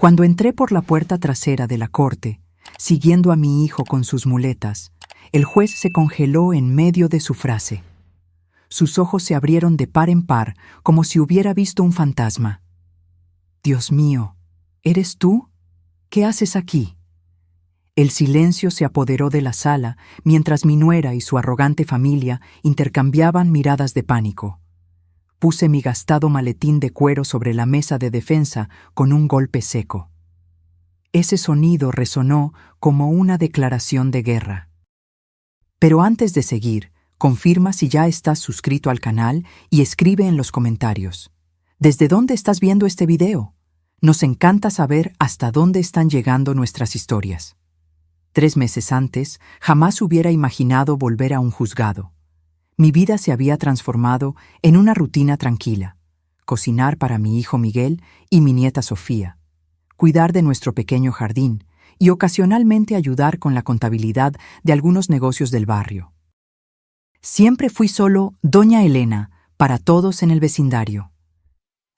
Cuando entré por la puerta trasera de la corte, siguiendo a mi hijo con sus muletas, el juez se congeló en medio de su frase. Sus ojos se abrieron de par en par, como si hubiera visto un fantasma. «Dios mío, ¿eres tú? ¿Qué haces aquí?» El silencio se apoderó de la sala mientras mi nuera y su arrogante familia intercambiaban miradas de pánico. Puse mi gastado maletín de cuero sobre la mesa de defensa con un golpe seco. Ese sonido resonó como una declaración de guerra. Pero antes de seguir, confirma si ya estás suscrito al canal y escribe en los comentarios. ¿Desde dónde estás viendo este video? Nos encanta saber hasta dónde están llegando nuestras historias. 3 meses antes, jamás hubiera imaginado volver a un juzgado. Mi vida se había transformado en una rutina tranquila. Cocinar para mi hijo Miguel y mi nieta Sofía. Cuidar de nuestro pequeño jardín y ocasionalmente ayudar con la contabilidad de algunos negocios del barrio. Siempre fui solo Doña Elena para todos en el vecindario.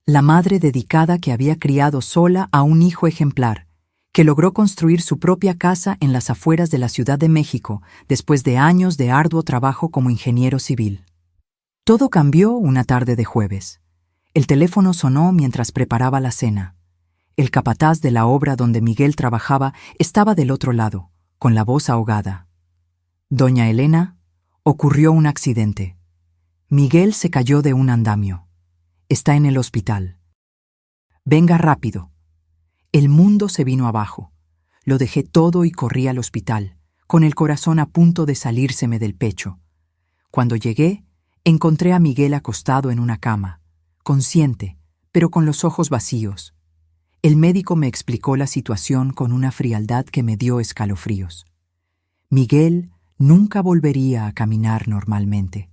La madre dedicada que había criado sola a un hijo ejemplar, que logró construir su propia casa en las afueras de la Ciudad de México después de años de arduo trabajo como ingeniero civil. Todo cambió una tarde de jueves. El teléfono sonó mientras preparaba la cena. El capataz de la obra donde Miguel trabajaba estaba del otro lado, con la voz ahogada. «Doña Elena, ocurrió un accidente. Miguel se cayó de un andamio. Está en el hospital. Venga rápido». El mundo se vino abajo. Lo dejé todo y corrí al hospital, con el corazón a punto de salírseme del pecho. Cuando llegué, encontré a Miguel acostado en una cama, consciente, pero con los ojos vacíos. El médico me explicó la situación con una frialdad que me dio escalofríos. Miguel nunca volvería a caminar normalmente.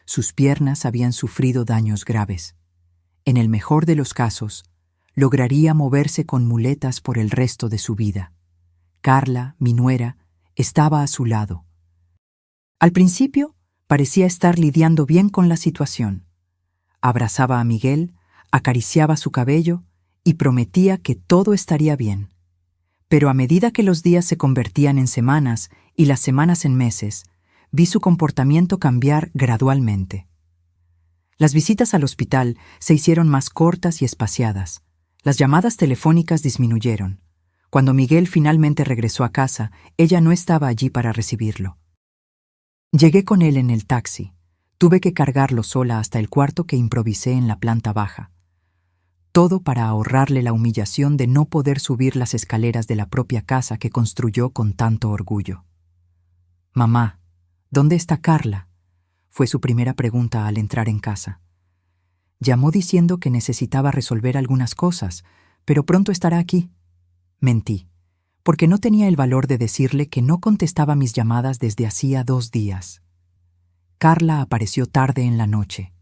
Sus piernas habían sufrido daños graves. En el mejor de los casos, lograría moverse con muletas por el resto de su vida. Carla, mi nuera, estaba a su lado. Al principio, parecía estar lidiando bien con la situación. Abrazaba a Miguel, acariciaba su cabello y prometía que todo estaría bien. Pero a medida que los días se convertían en semanas y las semanas en meses, vi su comportamiento cambiar gradualmente. Las visitas al hospital se hicieron más cortas y espaciadas. Las llamadas telefónicas disminuyeron. Cuando Miguel finalmente regresó a casa, ella no estaba allí para recibirlo. Llegué con él en el taxi. Tuve que cargarlo sola hasta el cuarto que improvisé en la planta baja. Todo para ahorrarle la humillación de no poder subir las escaleras de la propia casa que construyó con tanto orgullo. «Mamá, ¿dónde está Carla?», fue su primera pregunta al entrar en casa. Llamó diciendo que necesitaba resolver algunas cosas, pero pronto estará aquí. Mentí, porque no tenía el valor de decirle que no contestaba mis llamadas desde hacía 2 días. Carla apareció tarde en la noche.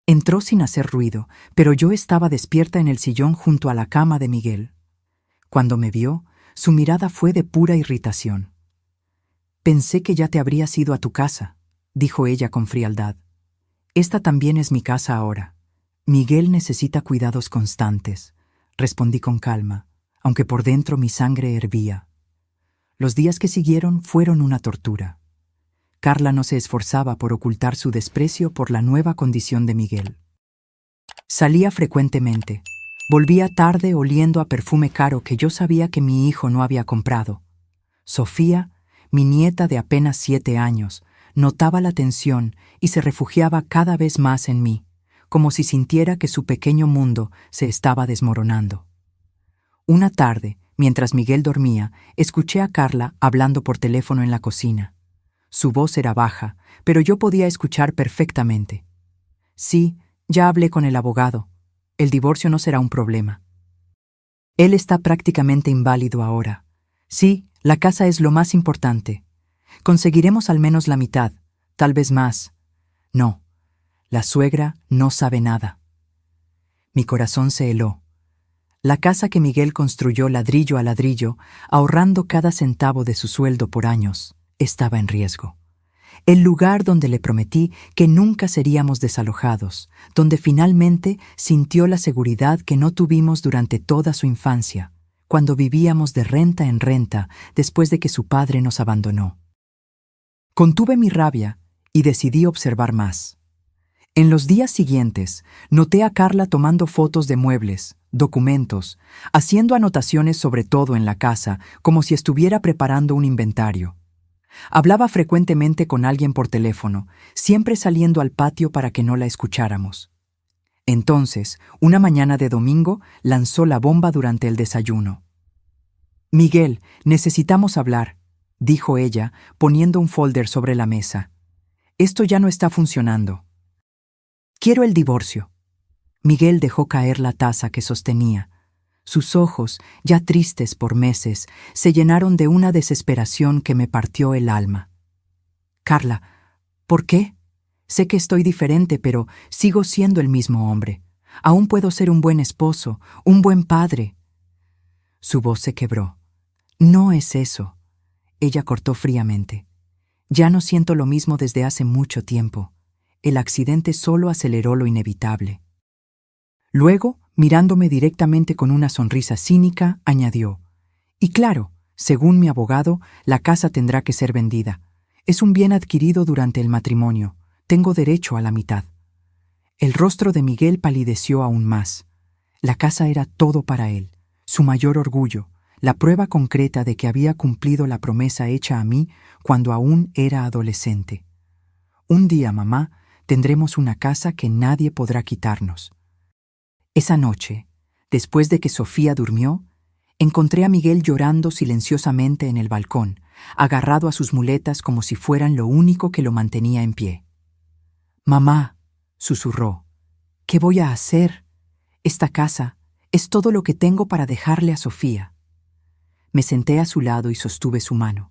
Entró sin hacer ruido, pero yo estaba despierta en el sillón junto a la cama de Miguel. Cuando me vio, su mirada fue de pura irritación. «Pensé que ya te habrías ido a tu casa», dijo ella con frialdad. «Esta también es mi casa ahora. Miguel necesita cuidados constantes», respondí con calma, aunque por dentro mi sangre hervía. Los días que siguieron fueron una tortura. Carla no se esforzaba por ocultar su desprecio por la nueva condición de Miguel. Salía frecuentemente. Volvía tarde oliendo a perfume caro que yo sabía que mi hijo no había comprado. Sofía, mi nieta de apenas 7 años, notaba la tensión y se refugiaba cada vez más en mí, como si sintiera que su pequeño mundo se estaba desmoronando. Una tarde, mientras Miguel dormía, escuché a Carla hablando por teléfono en la cocina. Su voz era baja, pero yo podía escuchar perfectamente. «Sí, ya hablé con el abogado. El divorcio no será un problema. Él está prácticamente inválido ahora. Sí, la casa es lo más importante. Conseguiremos al menos la mitad, tal vez más. No, la suegra no sabe nada». Mi corazón se heló. La casa que Miguel construyó ladrillo a ladrillo, ahorrando cada centavo de su sueldo por años, estaba en riesgo. el lugar donde le prometí que nunca seríamos desalojados, donde finalmente sintió la seguridad que no tuvimos durante toda su infancia, cuando vivíamos de renta en renta después de que su padre nos abandonó. Contuve mi rabia y decidí observar más. En los días siguientes, noté a Carla tomando fotos de muebles, documentos, haciendo anotaciones sobre todo en la casa, como si estuviera preparando un inventario. Hablaba frecuentemente con alguien por teléfono, siempre saliendo al patio para que no la escucháramos. Entonces, una mañana de domingo, lanzó la bomba durante el desayuno. «Miguel, necesitamos hablar», dijo ella, poniendo un folder sobre la mesa. «Esto ya no está funcionando. Quiero el divorcio». Miguel dejó caer la taza que sostenía. Sus ojos, ya tristes por meses, se llenaron de una desesperación que me partió el alma. «Carla, ¿por qué? Sé que estoy diferente, pero sigo siendo el mismo hombre. Aún puedo ser un buen esposo, un buen padre». Su voz se quebró. «No es eso», ella cortó fríamente. «Ya no siento lo mismo desde hace mucho tiempo. El accidente solo aceleró lo inevitable». Luego, mirándome directamente con una sonrisa cínica, añadió: «Y claro, según mi abogado, la casa tendrá que ser vendida. Es un bien adquirido durante el matrimonio. Tengo derecho a la mitad». El rostro de Miguel palideció aún más. La casa era todo para él, su mayor orgullo, la prueba concreta de que había cumplido la promesa hecha a mí cuando aún era adolescente. «Un día, mamá, tendremos una casa que nadie podrá quitarnos». Esa noche, después de que Sofía durmió, encontré a Miguel llorando silenciosamente en el balcón, agarrado a sus muletas como si fueran lo único que lo mantenía en pie. «Mamá», susurró, «¿qué voy a hacer? Esta casa es todo lo que tengo para dejarle a Sofía». Me senté a su lado y sostuve su mano.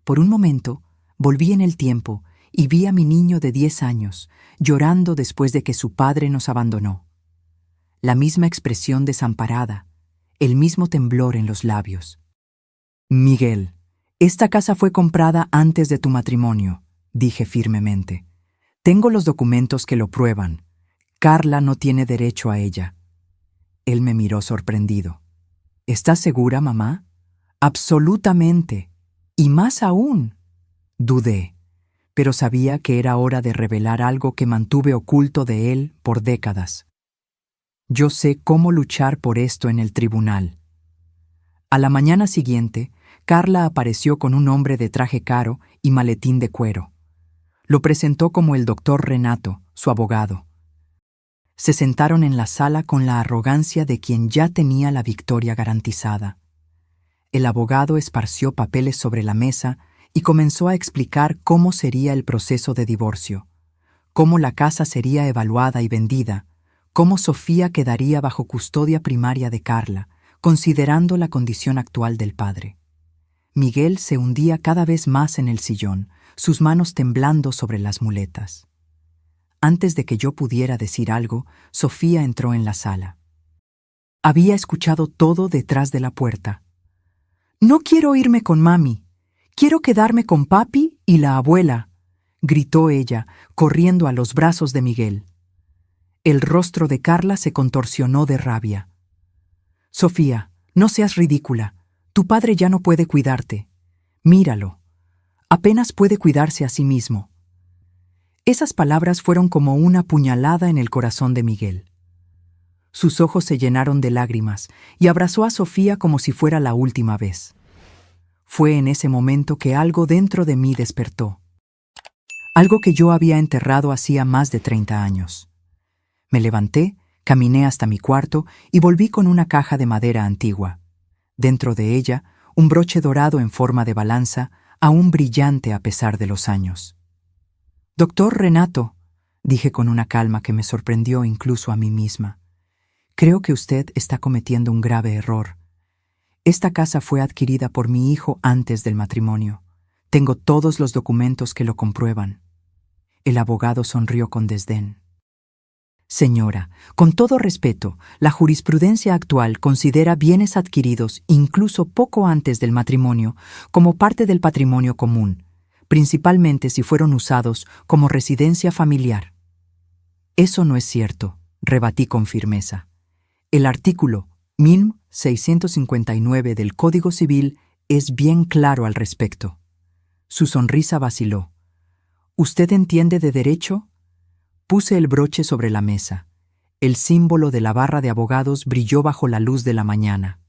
Por un momento, volví en el tiempo y vi a mi niño de 10 años, llorando después de que su padre nos abandonó. La misma expresión desamparada, el mismo temblor en los labios. «Miguel, esta casa fue comprada antes de tu matrimonio», dije firmemente. «Tengo los documentos que lo prueban. Carla no tiene derecho a ella». Él me miró sorprendido. «¿Estás segura, mamá?» «Absolutamente. Y más aún». Dudé, pero sabía que era hora de revelar algo que mantuve oculto de él por décadas. «Yo sé cómo luchar por esto en el tribunal». A la mañana siguiente, Carla apareció con un hombre de traje caro y maletín de cuero. Lo presentó como el doctor Renato, su abogado. Se sentaron en la sala con la arrogancia de quien ya tenía la victoria garantizada. El abogado esparció papeles sobre la mesa y comenzó a explicar cómo sería el proceso de divorcio, cómo la casa sería evaluada y vendida, cómo Sofía quedaría bajo custodia primaria de Carla, considerando la condición actual del padre. Miguel se hundía cada vez más en el sillón, sus manos temblando sobre las muletas. Antes de que yo pudiera decir algo, Sofía entró en la sala. Había escuchado todo detrás de la puerta. «No quiero irme con mami. Quiero quedarme con papi y la abuela», gritó ella, corriendo a los brazos de Miguel. El rostro de Carla se contorsionó de rabia. «Sofía, no seas ridícula. Tu padre ya no puede cuidarte. Míralo. Apenas puede cuidarse a sí mismo». Esas palabras fueron como una puñalada en el corazón de Miguel. Sus ojos se llenaron de lágrimas y abrazó a Sofía como si fuera la última vez. Fue en ese momento que algo dentro de mí despertó. Algo que yo había enterrado hacía más de 30 años. Me levanté, caminé hasta mi cuarto y volví con una caja de madera antigua. Dentro de ella, un broche dorado en forma de balanza, aún brillante a pesar de los años. «Doctor Renato», dije con una calma que me sorprendió incluso a mí misma, «creo que usted está cometiendo un grave error. Esta casa fue adquirida por mi hijo antes del matrimonio. Tengo todos los documentos que lo comprueban». El abogado sonrió con desdén. «Señora, con todo respeto, la jurisprudencia actual considera bienes adquiridos incluso poco antes del matrimonio como parte del patrimonio común. principalmente si fueron usados como residencia familiar. Eso no es cierto, rebatí con firmeza. El artículo 1659 del Código Civil es bien claro al respecto. Su sonrisa vaciló. ¿Usted entiende de derecho? Puse el broche sobre la mesa. El símbolo de la barra de abogados brilló bajo la luz de la mañana.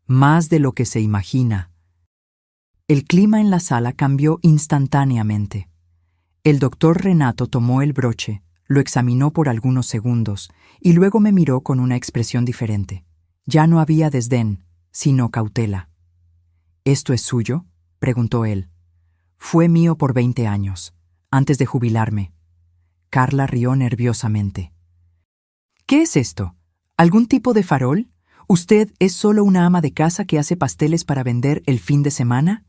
Más de lo que se imagina. El clima en la sala cambió instantáneamente. El doctor Renato tomó el broche, lo examinó por algunos segundos y luego me miró con una expresión diferente. Ya no había desdén, sino cautela. ¿Esto es suyo?, preguntó él. Fue mío por 20 años, antes de jubilarme. Carla rió nerviosamente. ¿Qué es esto? ¿Algún tipo de farol? ¿Usted es solo una ama de casa que hace pasteles para vender el fin de semana?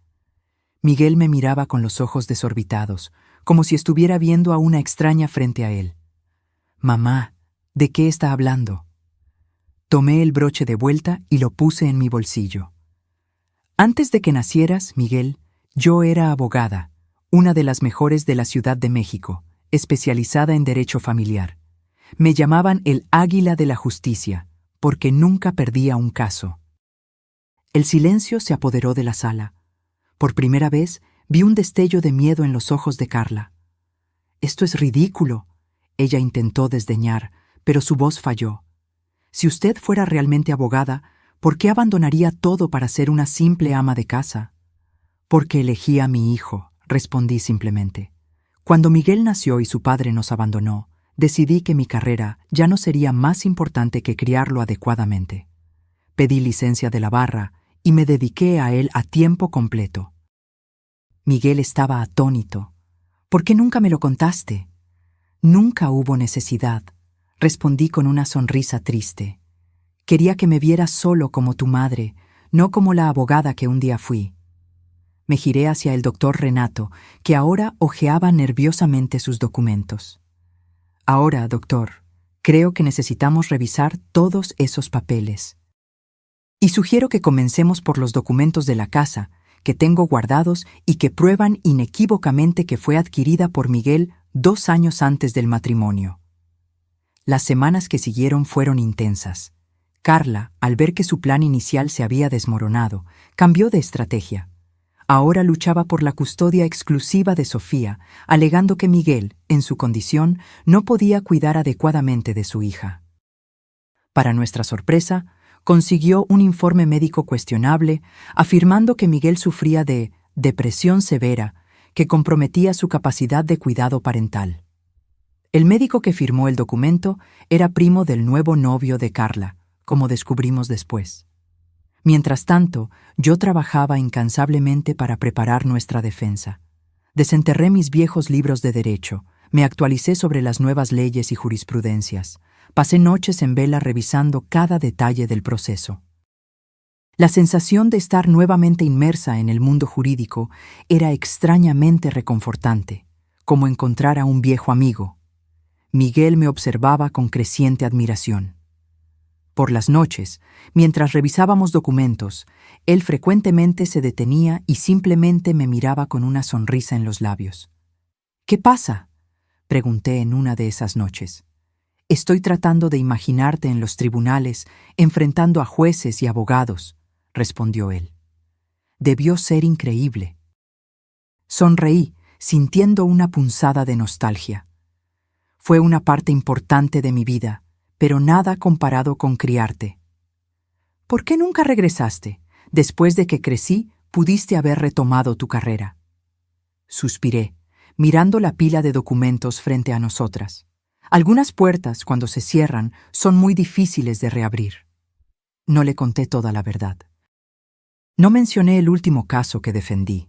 Miguel me miraba con los ojos desorbitados, como si estuviera viendo a una extraña frente a él. Mamá, ¿de qué está hablando? Tomé el broche de vuelta y lo puse en mi bolsillo. Antes de que nacieras, Miguel, yo era abogada, una de las mejores de la Ciudad de México, especializada en derecho familiar. Me llamaban el Águila de la Justicia, porque nunca perdía un caso. El silencio se apoderó de la sala. Por primera vez vi un destello de miedo en los ojos de Carla. «Esto es ridículo», ella intentó desdeñar, pero su voz falló. «Si usted fuera realmente abogada, ¿por qué abandonaría todo para ser una simple ama de casa?» «Porque elegí a mi hijo», respondí simplemente. «Cuando Miguel nació y su padre nos abandonó, decidí que mi carrera ya no sería más importante que criarlo adecuadamente. Pedí licencia de la barra y me dediqué a él a tiempo completo». Miguel estaba atónito. «¿Por qué nunca me lo contaste?» «Nunca hubo necesidad», respondí con una sonrisa triste. «Quería que me vieras solo como tu madre, no como la abogada que un día fui». Me giré hacia el doctor Renato, que ahora hojeaba nerviosamente sus documentos. «Ahora, doctor, creo que necesitamos revisar todos esos papeles. Y sugiero que comencemos por los documentos de la casa, que tengo guardados y que prueban inequívocamente que fue adquirida por Miguel 2 años antes del matrimonio». Las semanas que siguieron fueron intensas. Carla, al ver que su plan inicial se había desmoronado, cambió de estrategia. Ahora luchaba por la custodia exclusiva de Sofía, alegando que Miguel, en su condición, no podía cuidar adecuadamente de su hija. Para nuestra sorpresa, consiguió un informe médico cuestionable, afirmando que Miguel sufría de depresión severa que comprometía su capacidad de cuidado parental. El médico que firmó el documento era primo del nuevo novio de Carla, como descubrimos después. Mientras tanto, yo trabajaba incansablemente para preparar nuestra defensa. Desenterré mis viejos libros de derecho, me actualicé sobre las nuevas leyes y jurisprudencias, pasé noches en vela revisando cada detalle del proceso. La sensación de estar nuevamente inmersa en el mundo jurídico era extrañamente reconfortante, como encontrar a un viejo amigo. Miguel me observaba con creciente admiración. Por las noches, mientras revisábamos documentos, él frecuentemente se detenía y simplemente me miraba con una sonrisa en los labios. «¿Qué pasa?», pregunté en una de esas noches. «Estoy tratando de imaginarte en los tribunales, enfrentando a jueces y abogados», respondió él. Debió ser increíble. Sonreí, sintiendo una punzada de nostalgia. Fue una parte importante de mi vida, pero nada comparado con criarte. ¿Por qué nunca regresaste? Después de que crecí, pudiste haber retomado tu carrera. Suspiré, mirando la pila de documentos frente a nosotras. Algunas puertas, cuando se cierran, son muy difíciles de reabrir. No le conté toda la verdad. No mencioné el último caso que defendí,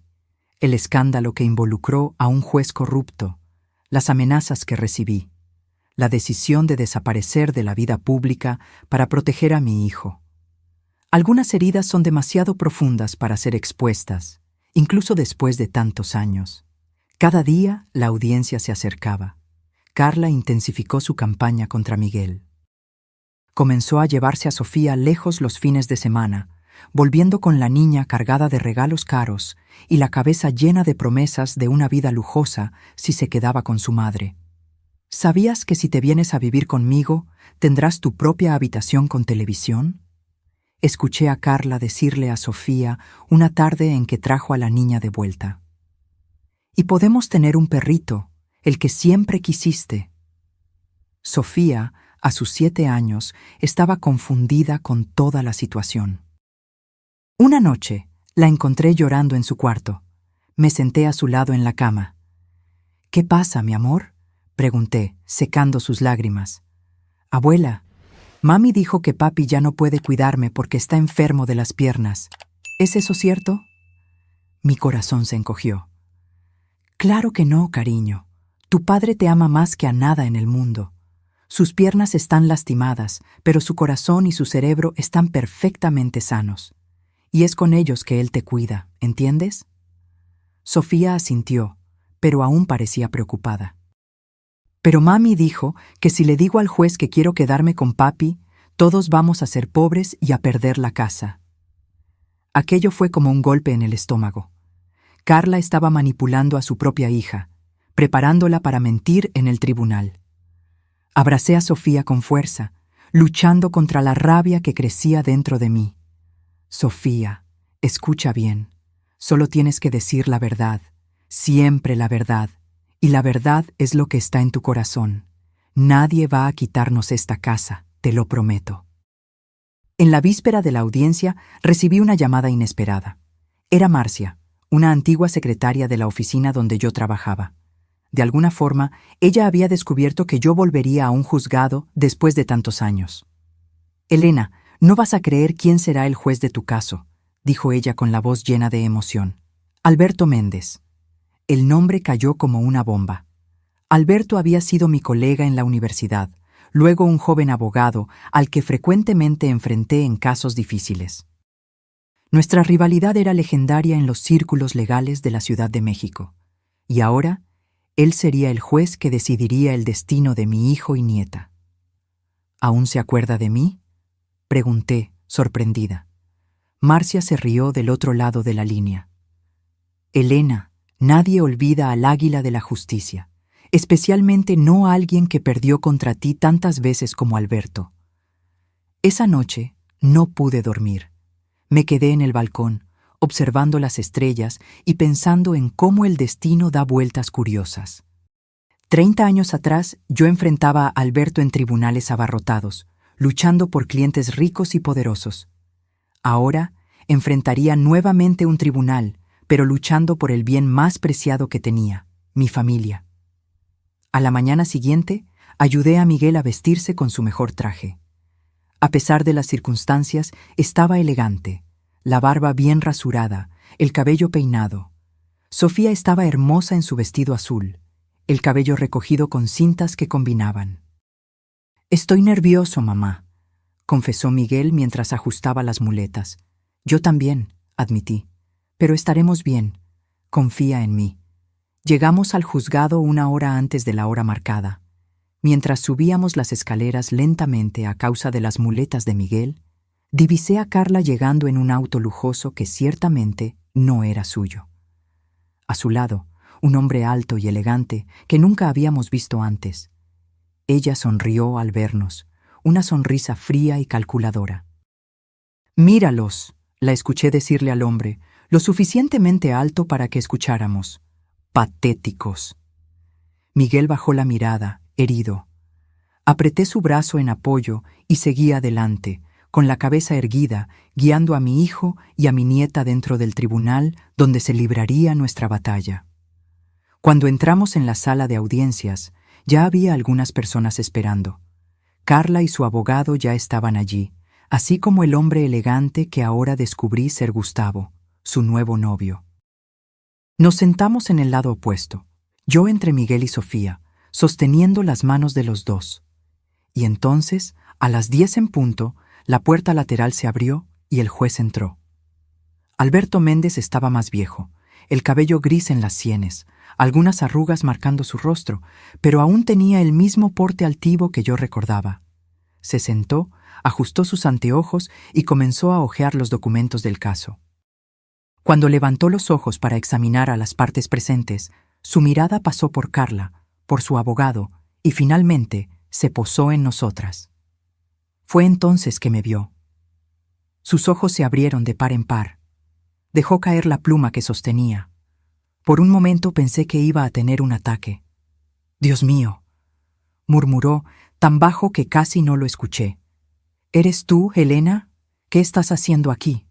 el escándalo que involucró a un juez corrupto, las amenazas que recibí, la decisión de desaparecer de la vida pública para proteger a mi hijo. Algunas heridas son demasiado profundas para ser expuestas, incluso después de tantos años. Cada día la audiencia se acercaba. Carla intensificó su campaña contra Miguel. Comenzó a llevarse a Sofía lejos los fines de semana, volviendo con la niña cargada de regalos caros y la cabeza llena de promesas de una vida lujosa si se quedaba con su madre. ¿Sabías que si te vienes a vivir conmigo, tendrás tu propia habitación con televisión? Escuché a Carla decirle a Sofía una tarde en que trajo a la niña de vuelta. Y podemos tener un perrito, el que siempre quisiste. Sofía, a sus 7 años, estaba confundida con toda la situación. Una noche, la encontré llorando en su cuarto. Me senté a su lado en la cama. «¿Qué pasa, mi amor?», pregunté, secando sus lágrimas. «Abuela, mami dijo que papi ya no puede cuidarme porque está enfermo de las piernas. ¿Es eso cierto?». Mi corazón se encogió. «Claro que no, cariño. Tu padre te ama más que a nada en el mundo. Sus piernas están lastimadas, pero su corazón y su cerebro están perfectamente sanos. Y es con ellos que él te cuida, ¿entiendes?». Sofía asintió, pero aún parecía preocupada. «Pero mami dijo que si le digo al juez que quiero quedarme con papi, todos vamos a ser pobres y a perder la casa». Aquello fue como un golpe en el estómago. Carla estaba manipulando a su propia hija, preparándola para mentir en el tribunal. Abracé a Sofía con fuerza, luchando contra la rabia que crecía dentro de mí. «Sofía, escucha bien. Solo tienes que decir la verdad, siempre la verdad. Y la verdad es lo que está en tu corazón. Nadie va a quitarnos esta casa, te lo prometo». En la víspera de la audiencia recibí una llamada inesperada. Era Marcia, una antigua secretaria de la oficina donde yo trabajaba. De alguna forma, ella había descubierto que yo volvería a un juzgado después de tantos años. «Elena, no vas a creer quién será el juez de tu caso», dijo ella con la voz llena de emoción. «Alberto Méndez». El nombre cayó como una bomba. Alberto había sido mi colega en la universidad, luego un joven abogado al que frecuentemente enfrenté en casos difíciles. Nuestra rivalidad era legendaria en los círculos legales de la Ciudad de México, y ahora él sería el juez que decidiría el destino de mi hijo y nieta. «¿Aún se acuerda de mí?», pregunté, sorprendida. Marcia se rió del otro lado de la línea. «Elena, nadie olvida al águila de la justicia, especialmente no a alguien que perdió contra ti tantas veces como Alberto». Esa noche no pude dormir. Me quedé en el balcón, observando las estrellas y pensando en cómo el destino da vueltas curiosas. 30 años atrás yo enfrentaba a Alberto en tribunales abarrotados, luchando por clientes ricos y poderosos. Ahora enfrentaría nuevamente un tribunal, pero luchando por el bien más preciado que tenía, mi familia. A la mañana siguiente, ayudé a Miguel a vestirse con su mejor traje. A pesar de las circunstancias, estaba elegante, la barba bien rasurada, el cabello peinado. Sofía estaba hermosa en su vestido azul, el cabello recogido con cintas que combinaban. «Estoy nervioso, mamá», confesó Miguel mientras ajustaba las muletas. «Yo también», admití, «pero estaremos bien. Confía en mí». Llegamos al juzgado 1 hora antes de la hora marcada. Mientras subíamos las escaleras lentamente a causa de las muletas de Miguel, divisé a Carla llegando en un auto lujoso que ciertamente no era suyo. A su lado, un hombre alto y elegante que nunca habíamos visto antes. Ella sonrió al vernos, una sonrisa fría y calculadora. «Míralos», la escuché decirle al hombre, lo suficientemente alto para que escucháramos. «Patéticos». Miguel bajó la mirada, herido. Apreté su brazo en apoyo y seguí adelante, con la cabeza erguida, guiando a mi hijo y a mi nieta dentro del tribunal donde se libraría nuestra batalla. Cuando entramos en la sala de audiencias, ya había algunas personas esperando. Carla y su abogado ya estaban allí, así como el hombre elegante que ahora descubrí ser Gustavo, su nuevo novio. Nos sentamos en el lado opuesto, yo entre Miguel y Sofía, sosteniendo las manos de los dos. Y entonces, a las 10 en punto, la puerta lateral se abrió y el juez entró. Alberto Méndez estaba más viejo, el cabello gris en las sienes, algunas arrugas marcando su rostro, pero aún tenía el mismo porte altivo que yo recordaba. Se sentó, ajustó sus anteojos y comenzó a hojear los documentos del caso. Cuando levantó los ojos para examinar a las partes presentes, su mirada pasó por Carla, por su abogado, y finalmente se posó en nosotras. Fue entonces que me vio. Sus ojos se abrieron de par en par. Dejó caer la pluma que sostenía. Por un momento pensé que iba a tener un ataque. «Dios mío», murmuró, tan bajo que casi no lo escuché. «¿Eres tú, Helena? ¿Qué estás haciendo aquí?»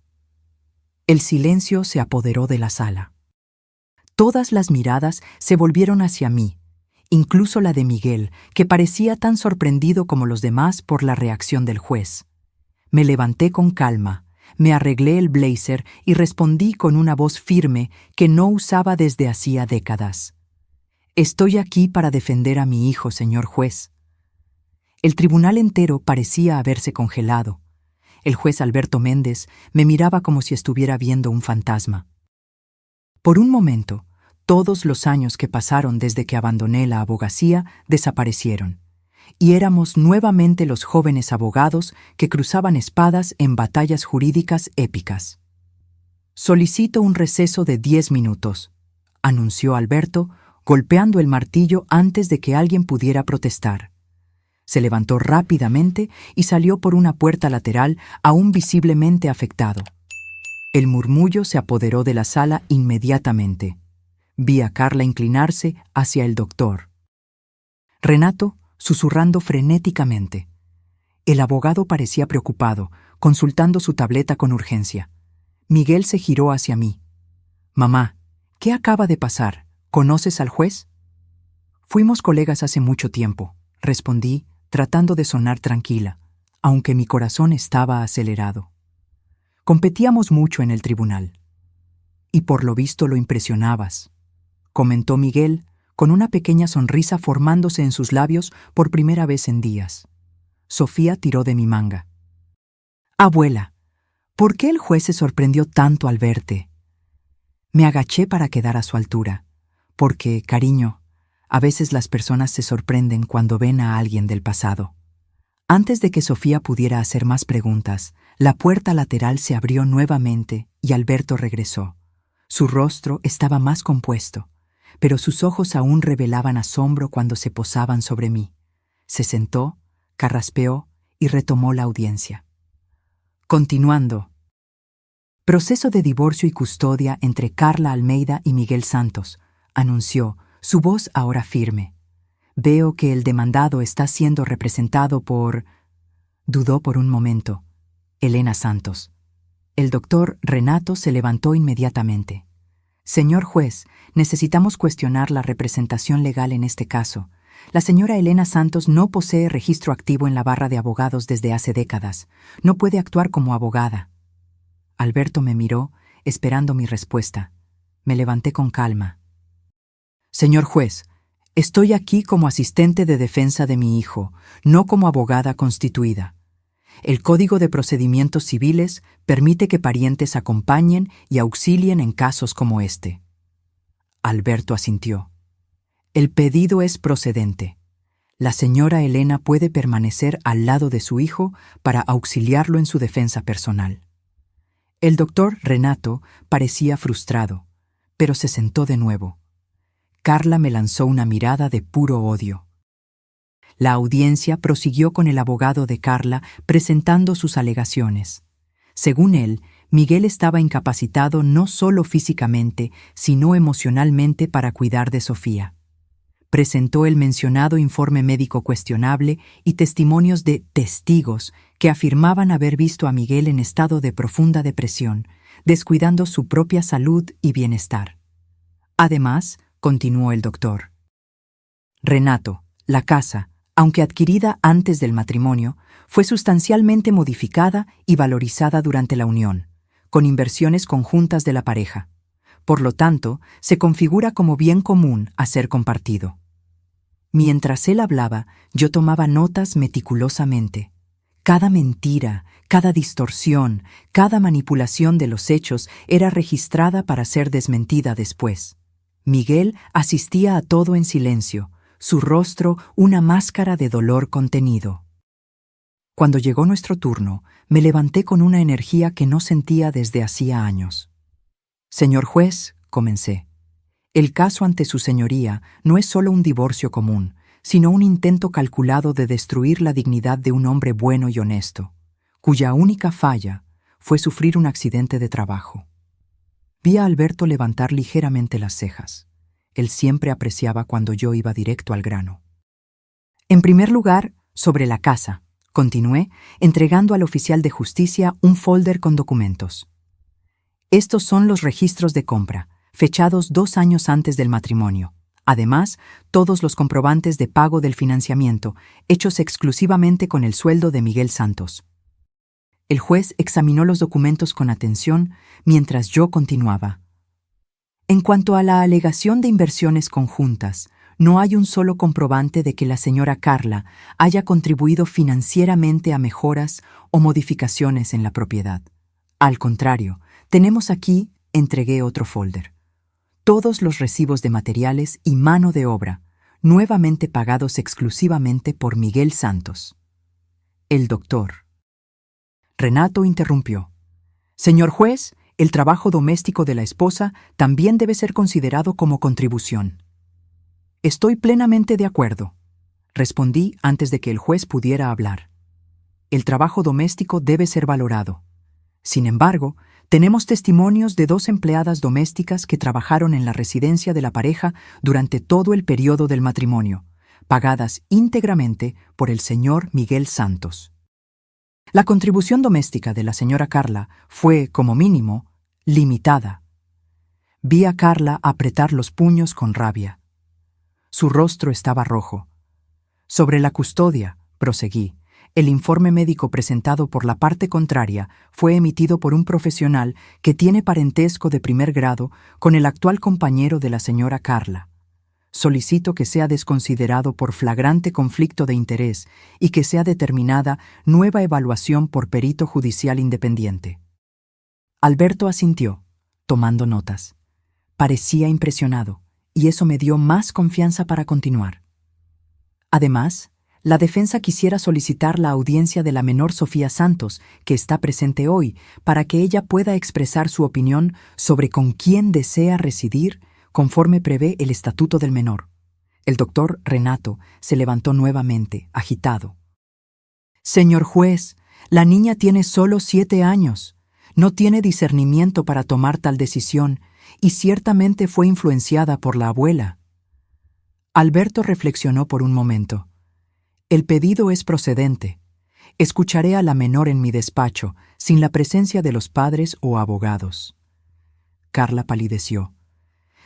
El silencio se apoderó de la sala. Todas las miradas se volvieron hacia mí, incluso la de Miguel, que parecía tan sorprendido como los demás por la reacción del juez. Me levanté con calma, me arreglé el blazer y respondí con una voz firme que no usaba desde hacía décadas. «Estoy aquí para defender a mi hijo, señor juez». El tribunal entero parecía haberse congelado. El juez Alberto Méndez me miraba como si estuviera viendo un fantasma. Por un momento, todos los años que pasaron desde que abandoné la abogacía desaparecieron, y éramos nuevamente los jóvenes abogados que cruzaban espadas en batallas jurídicas épicas. «Solicito un receso de 10 minutos», anunció Alberto, golpeando el martillo antes de que alguien pudiera protestar. Se levantó rápidamente y salió por una puerta lateral aún visiblemente afectado. El murmullo se apoderó de la sala inmediatamente. Vi a Carla inclinarse hacia el doctor. Renato susurrando frenéticamente. El abogado parecía preocupado, consultando su tableta con urgencia. Miguel se giró hacia mí. «Mamá, ¿qué acaba de pasar? ¿Conoces al juez?» «Fuimos colegas hace mucho tiempo», respondí, tratando de sonar tranquila, aunque mi corazón estaba acelerado. «Competíamos mucho en el tribunal. Y por lo visto lo impresionabas», comentó Miguel, con una pequeña sonrisa formándose en sus labios por primera vez en días. Sofía tiró de mi manga. «Abuela, ¿por qué el juez se sorprendió tanto al verte?» Me agaché para quedar a su altura, porque, cariño, a veces las personas se sorprenden cuando ven a alguien del pasado. Antes de que Sofía pudiera hacer más preguntas, la puerta lateral se abrió nuevamente y Alberto regresó. Su rostro estaba más compuesto, pero sus ojos aún revelaban asombro cuando se posaban sobre mí. Se sentó, carraspeó y retomó la audiencia. Continuando. «Proceso de divorcio y custodia entre Carla Almeida y Miguel Santos», anunció, su voz ahora firme. «Veo que el demandado está siendo representado por...» Dudó por un momento. «Helena Santos». El doctor Renato se levantó inmediatamente. «Señor juez, necesitamos cuestionar la representación legal en este caso. La señora Helena Santos no posee registro activo en la barra de abogados desde hace décadas. No puede actuar como abogada». Alberto me miró, esperando mi respuesta. Me levanté con calma. «Señor juez, estoy aquí como asistente de defensa de mi hijo, no como abogada constituida. El Código de Procedimientos Civiles permite que parientes acompañen y auxilien en casos como este». Alberto asintió. «El pedido es procedente. La señora Helena puede permanecer al lado de su hijo para auxiliarlo en su defensa personal». El doctor Renato parecía frustrado, pero se sentó de nuevo. Carla me lanzó una mirada de puro odio. La audiencia prosiguió con el abogado de Carla presentando sus alegaciones. Según él, Miguel estaba incapacitado no solo físicamente, sino emocionalmente para cuidar de Sofía. Presentó el mencionado informe médico cuestionable y testimonios de testigos que afirmaban haber visto a Miguel en estado de profunda depresión, descuidando su propia salud y bienestar. Además, continuó el doctor, «Renato, la casa, aunque adquirida antes del matrimonio, fue sustancialmente modificada y valorizada durante la unión, con inversiones conjuntas de la pareja. Por lo tanto, se configura como bien común a ser compartido». Mientras él hablaba, yo tomaba notas meticulosamente. Cada mentira, cada distorsión, cada manipulación de los hechos era registrada para ser desmentida después. Miguel asistía a todo en silencio, su rostro una máscara de dolor contenido. Cuando llegó nuestro turno, me levanté con una energía que no sentía desde hacía años. Señor juez, comencé, el caso ante su señoría no es solo un divorcio común, sino un intento calculado de destruir la dignidad de un hombre bueno y honesto, cuya única falla fue sufrir un accidente de trabajo. Vi a Alberto levantar ligeramente las cejas. Él siempre apreciaba cuando yo iba directo al grano. En primer lugar, sobre la casa, continué, entregando al oficial de justicia un folder con documentos. Estos son los registros de compra, fechados 2 años antes del matrimonio. Además, todos los comprobantes de pago del financiamiento, hechos exclusivamente con el sueldo de Miguel Santos. El juez examinó los documentos con atención mientras yo continuaba. En cuanto a la alegación de inversiones conjuntas, no hay un solo comprobante de que la señora Carla haya contribuido financieramente a mejoras o modificaciones en la propiedad. Al contrario, tenemos aquí, entregué otro folder, todos los recibos de materiales y mano de obra, nuevamente pagados exclusivamente por Miguel Santos. El doctor Renato interrumpió. Señor juez, el trabajo doméstico de la esposa también debe ser considerado como contribución. Estoy plenamente de acuerdo, respondí antes de que el juez pudiera hablar. El trabajo doméstico debe ser valorado. Sin embargo, tenemos testimonios de 2 empleadas domésticas que trabajaron en la residencia de la pareja durante todo el periodo del matrimonio, pagadas íntegramente por el señor Miguel Santos. La contribución doméstica de la señora Carla fue, como mínimo, limitada. Vi a Carla apretar los puños con rabia. Su rostro estaba rojo. Sobre la custodia, proseguí, el informe médico presentado por la parte contraria fue emitido por un profesional que tiene parentesco de primer grado con el actual compañero de la señora Carla. Solicito que sea desconsiderado por flagrante conflicto de interés y que sea determinada nueva evaluación por perito judicial independiente. Alberto asintió, tomando notas. Parecía impresionado, y eso me dio más confianza para continuar. Además, la defensa quisiera solicitar la audiencia de la menor Sofía Santos, que está presente hoy, para que ella pueda expresar su opinión sobre con quién desea residir conforme prevé el estatuto del menor. El doctor Renato se levantó nuevamente, agitado. Señor juez, la niña tiene solo 7 años. No tiene discernimiento para tomar tal decisión y ciertamente fue influenciada por la abuela. Alberto reflexionó por un momento. El pedido es procedente. Escucharé a la menor en mi despacho, sin la presencia de los padres o abogados. Carla palideció.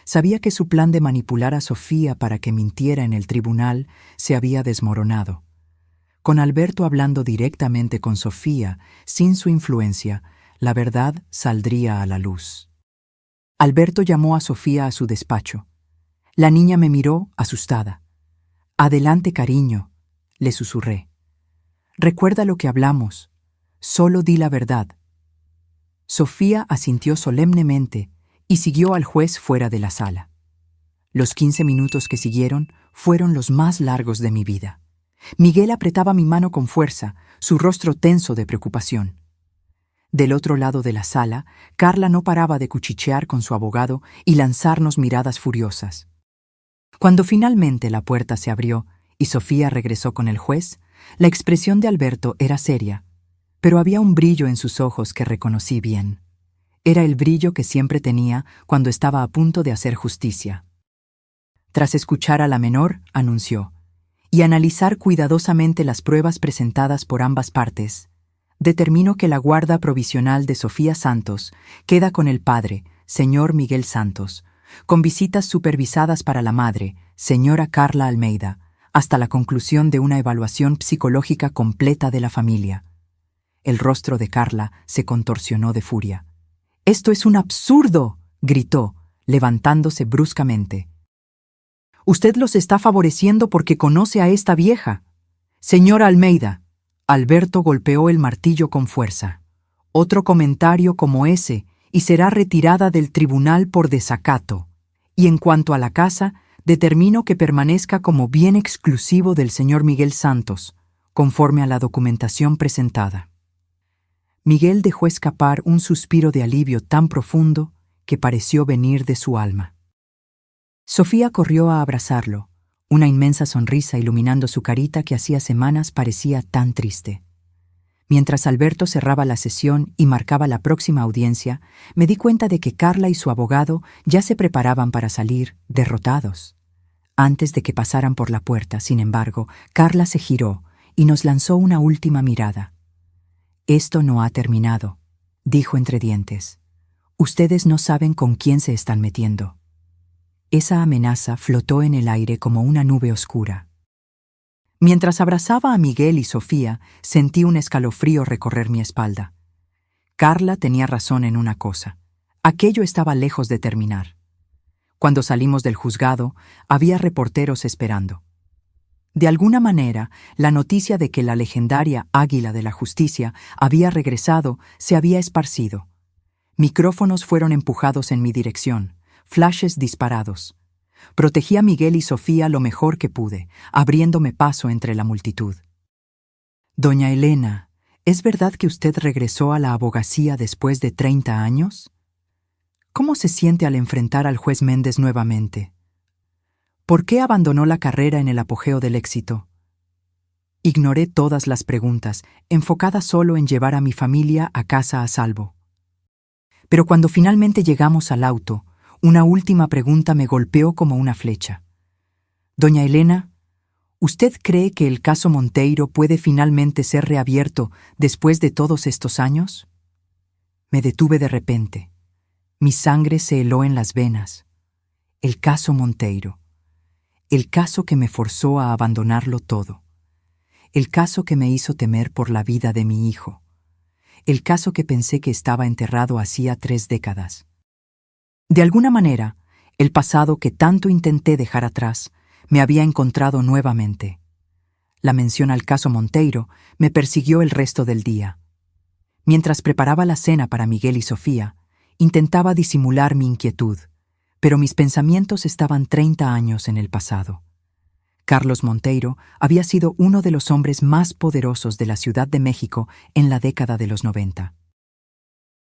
Sabía que su plan de manipular a Sofía para que mintiera en el tribunal se había desmoronado. Con Alberto hablando directamente con Sofía, sin su influencia, la verdad saldría a la luz. Alberto llamó a Sofía a su despacho. La niña me miró, asustada. «Adelante, cariño», le susurré. «Recuerda lo que hablamos. Solo di la verdad». Sofía asintió solemnemente y siguió al juez fuera de la sala. Los 15 minutos que siguieron fueron los más largos de mi vida. Miguel apretaba mi mano con fuerza, su rostro tenso de preocupación. Del otro lado de la sala, Carla no paraba de cuchichear con su abogado y lanzarnos miradas furiosas. Cuando finalmente la puerta se abrió y Sofía regresó con el juez, la expresión de Alberto era seria, pero había un brillo en sus ojos que reconocí bien. Era el brillo que siempre tenía cuando estaba a punto de hacer justicia. Tras escuchar a la menor, anunció, y analizar cuidadosamente las pruebas presentadas por ambas partes, determino que la guarda provisional de Sofía Santos queda con el padre, señor Miguel Santos, con visitas supervisadas para la madre, señora Carla Almeida, hasta la conclusión de una evaluación psicológica completa de la familia. El rostro de Carla se contorsionó de furia. «¡Esto es un absurdo!», gritó, levantándose bruscamente. «Usted los está favoreciendo porque conoce a esta vieja. Señora Almeida». Alberto golpeó el martillo con fuerza. «Otro comentario como ese y será retirada del tribunal por desacato. Y en cuanto a la casa, determino que permanezca como bien exclusivo del señor Miguel Santos. conforme a la documentación presentada. Miguel dejó escapar un suspiro de alivio tan profundo que pareció venir de su alma. Sofía corrió a abrazarlo, una inmensa sonrisa iluminando su carita que hacía semanas parecía tan triste. Mientras Alberto cerraba la sesión y marcaba la próxima audiencia, me di cuenta de que Carla y su abogado ya se preparaban para salir, derrotados. Antes de que pasaran por la puerta, sin embargo, Carla se giró y nos lanzó una última mirada. «Esto no ha terminado», dijo entre dientes. «Ustedes no saben con quién se están metiendo». Esa amenaza flotó en el aire como una nube oscura. Mientras abrazaba a Miguel y Sofía, sentí un escalofrío recorrer mi espalda. Carla tenía razón en una cosa. Aquello estaba lejos de terminar. Cuando salimos del juzgado, había reporteros esperando. De alguna manera, la noticia de que la legendaria Águila de la Justicia había regresado se había esparcido. Micrófonos fueron empujados en mi dirección, flashes disparados. Protegí a Miguel y Sofía lo mejor que pude, abriéndome paso entre la multitud. «Doña Elena, ¿es verdad que usted regresó a la abogacía después de 30 años? ¿Cómo se siente al enfrentar al juez Méndez nuevamente? ¿Por qué abandonó la carrera en el apogeo del éxito?» Ignoré todas las preguntas, enfocada solo en llevar a mi familia a casa a salvo. Pero cuando finalmente llegamos al auto, una última pregunta me golpeó como una flecha. «Doña Elena, ¿usted cree que el caso Monteiro puede finalmente ser reabierto después de todos estos años?» Me detuve de repente. Mi sangre se heló en las venas. El caso Monteiro. El caso que me forzó a abandonarlo todo. El caso que me hizo temer por la vida de mi hijo. El caso que pensé que estaba enterrado hacía 3 décadas. De alguna manera, el pasado que tanto intenté dejar atrás me había encontrado nuevamente. La mención al caso Monteiro me persiguió el resto del día. Mientras preparaba la cena para Miguel y Sofía, intentaba disimular mi inquietud, pero mis pensamientos estaban 30 años en el pasado. Carlos Monteiro había sido uno de los hombres más poderosos de la Ciudad de México en la década de los 90.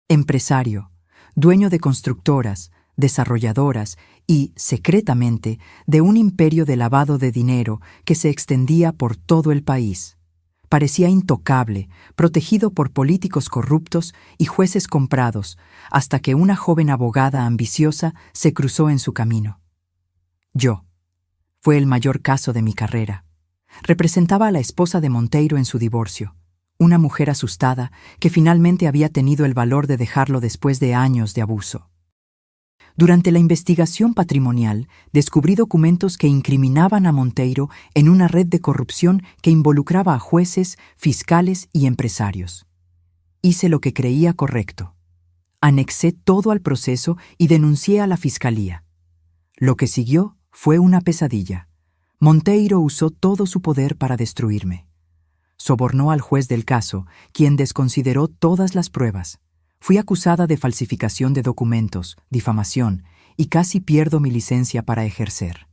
Empresario, dueño de constructoras, desarrolladoras y, secretamente, de un imperio de lavado de dinero que se extendía por todo el país. Parecía intocable, protegido por políticos corruptos y jueces comprados, hasta que una joven abogada ambiciosa se cruzó en su camino. Yo. Fue el mayor caso de mi carrera. Representaba a la esposa de Monteiro en su divorcio, una mujer asustada que finalmente había tenido el valor de dejarlo después de años de abuso. Durante la investigación patrimonial, descubrí documentos que incriminaban a Monteiro en una red de corrupción que involucraba a jueces, fiscales y empresarios. Hice lo que creía correcto. Anexé todo al proceso y denuncié a la fiscalía. Lo que siguió fue una pesadilla. Monteiro usó todo su poder para destruirme. Sobornó al juez del caso, quien desconsideró todas las pruebas. Fui acusada de falsificación de documentos, difamación, y casi pierdo mi licencia para ejercer.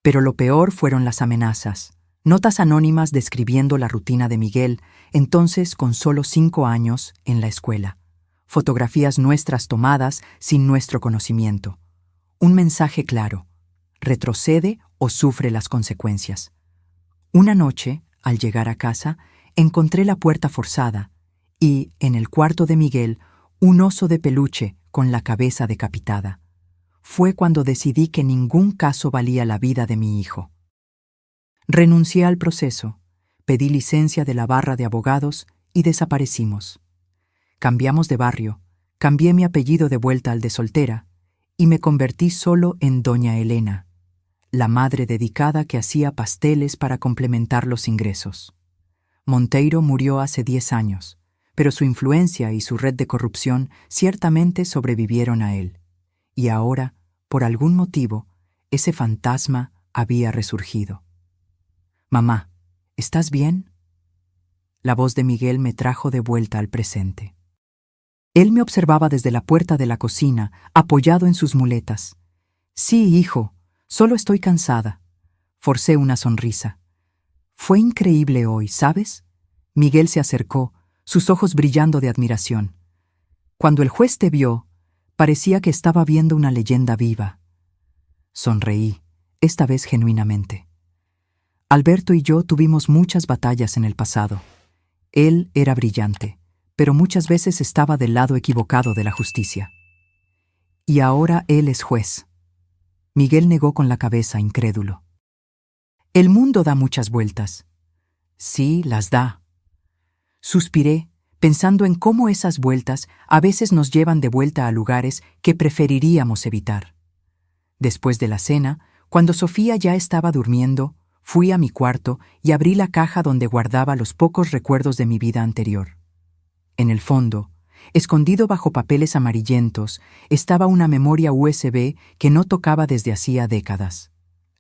Pero lo peor fueron las amenazas, notas anónimas describiendo la rutina de Miguel, entonces con solo 5 años, en la escuela. Fotografías nuestras tomadas sin nuestro conocimiento. Un mensaje claro: retrocede o sufre las consecuencias. Una noche, al llegar a casa, encontré la puerta forzada y, en el cuarto de Miguel, un oso de peluche con la cabeza decapitada. Fue cuando decidí que ningún caso valía la vida de mi hijo. Renuncié al proceso, pedí licencia de la barra de abogados y desaparecimos. Cambiamos de barrio, cambié mi apellido de vuelta al de soltera y me convertí solo en Doña Elena, la madre dedicada que hacía pasteles para complementar los ingresos. Monteiro murió hace 10 años. Pero su influencia y su red de corrupción ciertamente sobrevivieron a él. Y ahora, por algún motivo, ese fantasma había resurgido. «Mamá, ¿estás bien?» La voz de Miguel me trajo de vuelta al presente. Él me observaba desde la puerta de la cocina, apoyado en sus muletas. «Sí, hijo, solo estoy cansada». Forcé una sonrisa. Fue increíble hoy, ¿sabes? Miguel se acercó, sus ojos brillando de admiración. Cuando el juez te vio, parecía que estaba viendo una leyenda viva. Sonreí, esta vez genuinamente. Alberto y yo tuvimos muchas batallas en el pasado. Él era brillante, pero muchas veces estaba del lado equivocado de la justicia. Y ahora él es juez. Miguel negó con la cabeza, incrédulo. El mundo da muchas vueltas. Sí, las da. Suspiré, pensando en cómo esas vueltas a veces nos llevan de vuelta a lugares que preferiríamos evitar. Después de la cena, cuando Sofía ya estaba durmiendo, fui a mi cuarto y abrí la caja donde guardaba los pocos recuerdos de mi vida anterior. En el fondo, escondido bajo papeles amarillentos, estaba una memoria USB que no tocaba desde hacía décadas.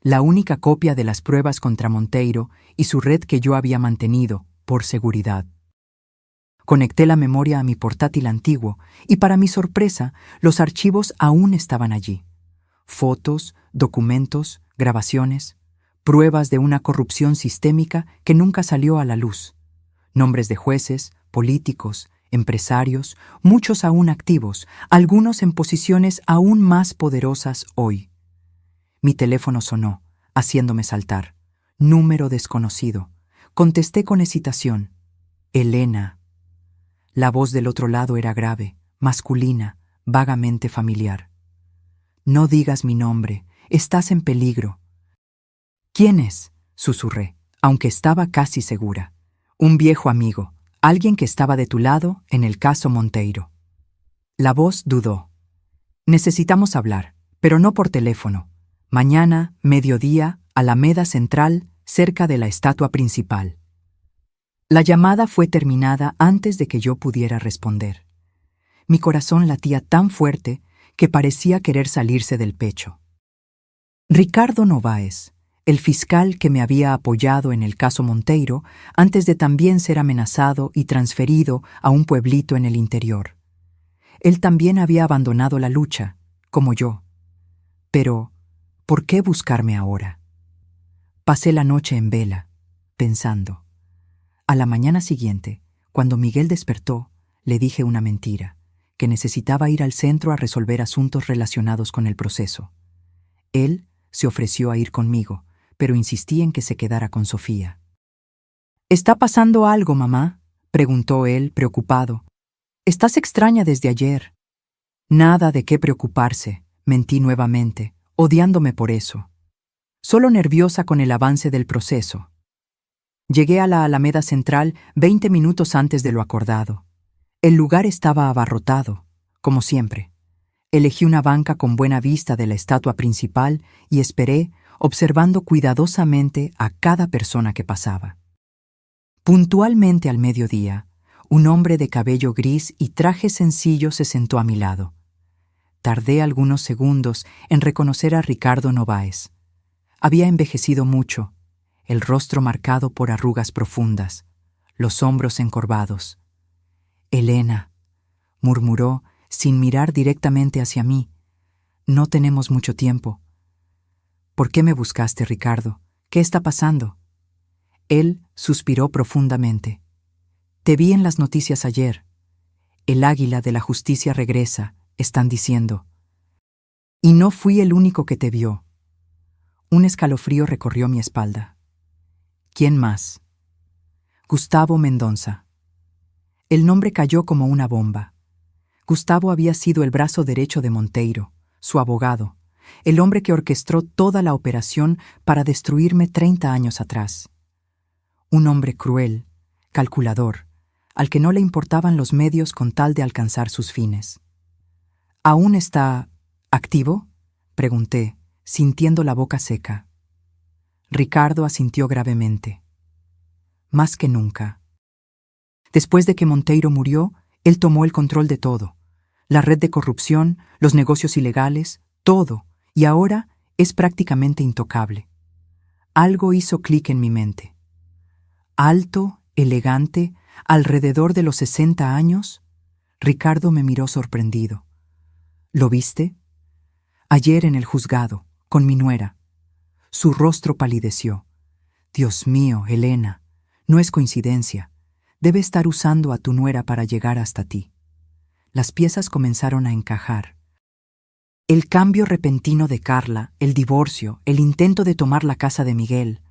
La única copia de las pruebas contra Monteiro y su red que yo había mantenido, por seguridad. Conecté la memoria a mi portátil antiguo y, para mi sorpresa, los archivos aún estaban allí. Fotos, documentos, grabaciones, pruebas de una corrupción sistémica que nunca salió a la luz. Nombres de jueces, políticos, empresarios, muchos aún activos, algunos en posiciones aún más poderosas hoy. Mi teléfono sonó, haciéndome saltar. Número desconocido. Contesté con hesitación. Elena. La voz del otro lado era grave, masculina, vagamente familiar. No digas mi nombre, estás en peligro. ¿Quién es?, susurré, aunque estaba casi segura. Un viejo amigo, alguien que estaba de tu lado en el caso Monteiro. La voz dudó. Necesitamos hablar, pero no por teléfono. Mañana, mediodía, Alameda Central, cerca de la estatua principal. La llamada fue terminada antes de que yo pudiera responder. Mi corazón latía tan fuerte que parecía querer salirse del pecho. Ricardo Novaes, el fiscal que me había apoyado en el caso Monteiro, antes de también ser amenazado y transferido a un pueblito en el interior. Él también había abandonado la lucha, como yo. Pero, ¿por qué buscarme ahora? Pasé la noche en vela, pensando. A la mañana siguiente, cuando Miguel despertó, le dije una mentira, que necesitaba ir al centro a resolver asuntos relacionados con el proceso. Él se ofreció a ir conmigo, pero insistí en que se quedara con Sofía. ¿Está pasando algo, mamá?, preguntó él, preocupado. Estás extraña desde ayer. Nada de qué preocuparse, mentí nuevamente, odiándome por eso. Solo nerviosa con el avance del proceso. Llegué a la Alameda Central 20 minutos antes de lo acordado. El lugar estaba abarrotado, como siempre. Elegí una banca con buena vista de la estatua principal y esperé, observando cuidadosamente a cada persona que pasaba. Puntualmente al mediodía, un hombre de cabello gris y traje sencillo se sentó a mi lado. Tardé algunos segundos en reconocer a Ricardo Novaes. Había envejecido mucho, el rostro marcado por arrugas profundas, los hombros encorvados. Elena, murmuró, sin mirar directamente hacia mí. No tenemos mucho tiempo. ¿Por qué me buscaste, Ricardo? ¿Qué está pasando? Él suspiró profundamente. Te vi en las noticias ayer. El águila de la justicia regresa, están diciendo. Y no fui el único que te vio. Un escalofrío recorrió mi espalda. ¿Quién más? Gustavo Mendonça. El nombre cayó como una bomba. Gustavo había sido el brazo derecho de Monteiro, su abogado, el hombre que orquestó toda la operación para destruirme 30 años atrás. Un hombre cruel, calculador, al que no le importaban los medios con tal de alcanzar sus fines. ¿Aún está activo?, pregunté, sintiendo la boca seca. Ricardo asintió gravemente. Más que nunca. Después de que Monteiro murió, él tomó el control de todo. La red de corrupción, los negocios ilegales, todo, y ahora es prácticamente intocable. Algo hizo clic en mi mente. Alto, elegante, alrededor de los 60 años, Ricardo me miró sorprendido. ¿Lo viste? Ayer en el juzgado, con mi nuera. Su rostro palideció. Dios mío, Elena, no es coincidencia. Debe estar usando a tu nuera para llegar hasta ti. Las piezas comenzaron a encajar. El cambio repentino de Carla, el divorcio, el intento de tomar la casa de Miguel,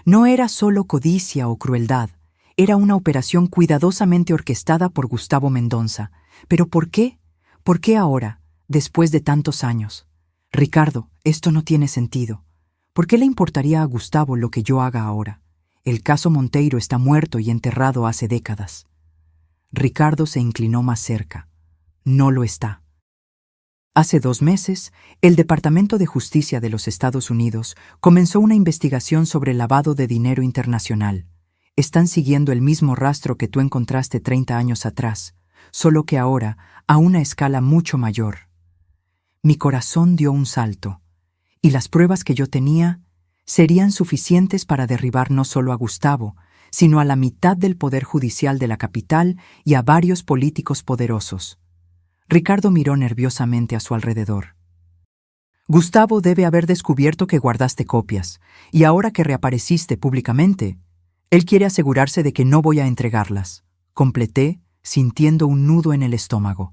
no era solo codicia o crueldad, era una operación cuidadosamente orquestada por Gustavo Mendonça. ¿Pero por qué? ¿Por qué ahora, después de tantos años? Ricardo, esto no tiene sentido. ¿Por qué le importaría a Gustavo lo que yo haga ahora? El caso Monteiro está muerto y enterrado hace décadas. Ricardo se inclinó más cerca. No lo está. Hace 2 meses, el Departamento de Justicia de los Estados Unidos comenzó una investigación sobre lavado de dinero internacional. Están siguiendo el mismo rastro que tú encontraste 30 años atrás, solo que ahora a una escala mucho mayor. Mi corazón dio un salto, y las pruebas que yo tenía serían suficientes para derribar no solo a Gustavo, sino a la mitad del poder judicial de la capital y a varios políticos poderosos. Ricardo miró nerviosamente a su alrededor. Gustavo debe haber descubierto que guardaste copias, y ahora que reapareciste públicamente, él quiere asegurarse de que no voy a entregarlas. Completé, sintiendo un nudo en el estómago.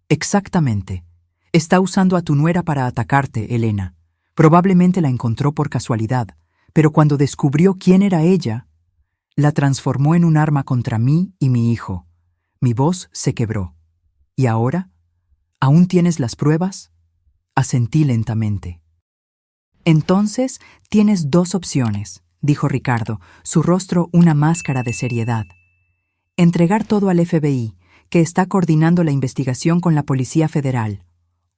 Exactamente. Está usando a tu nuera para atacarte, Elena. Probablemente la encontró por casualidad, pero cuando descubrió quién era ella, la transformó en un arma contra mí y mi hijo. Mi voz se quebró. ¿Y ahora? ¿Aún tienes las pruebas? Asentí lentamente. Entonces, tienes 2 opciones, dijo Ricardo, su rostro una máscara de seriedad. Entregar todo al FBI, que está coordinando la investigación con la Policía Federal,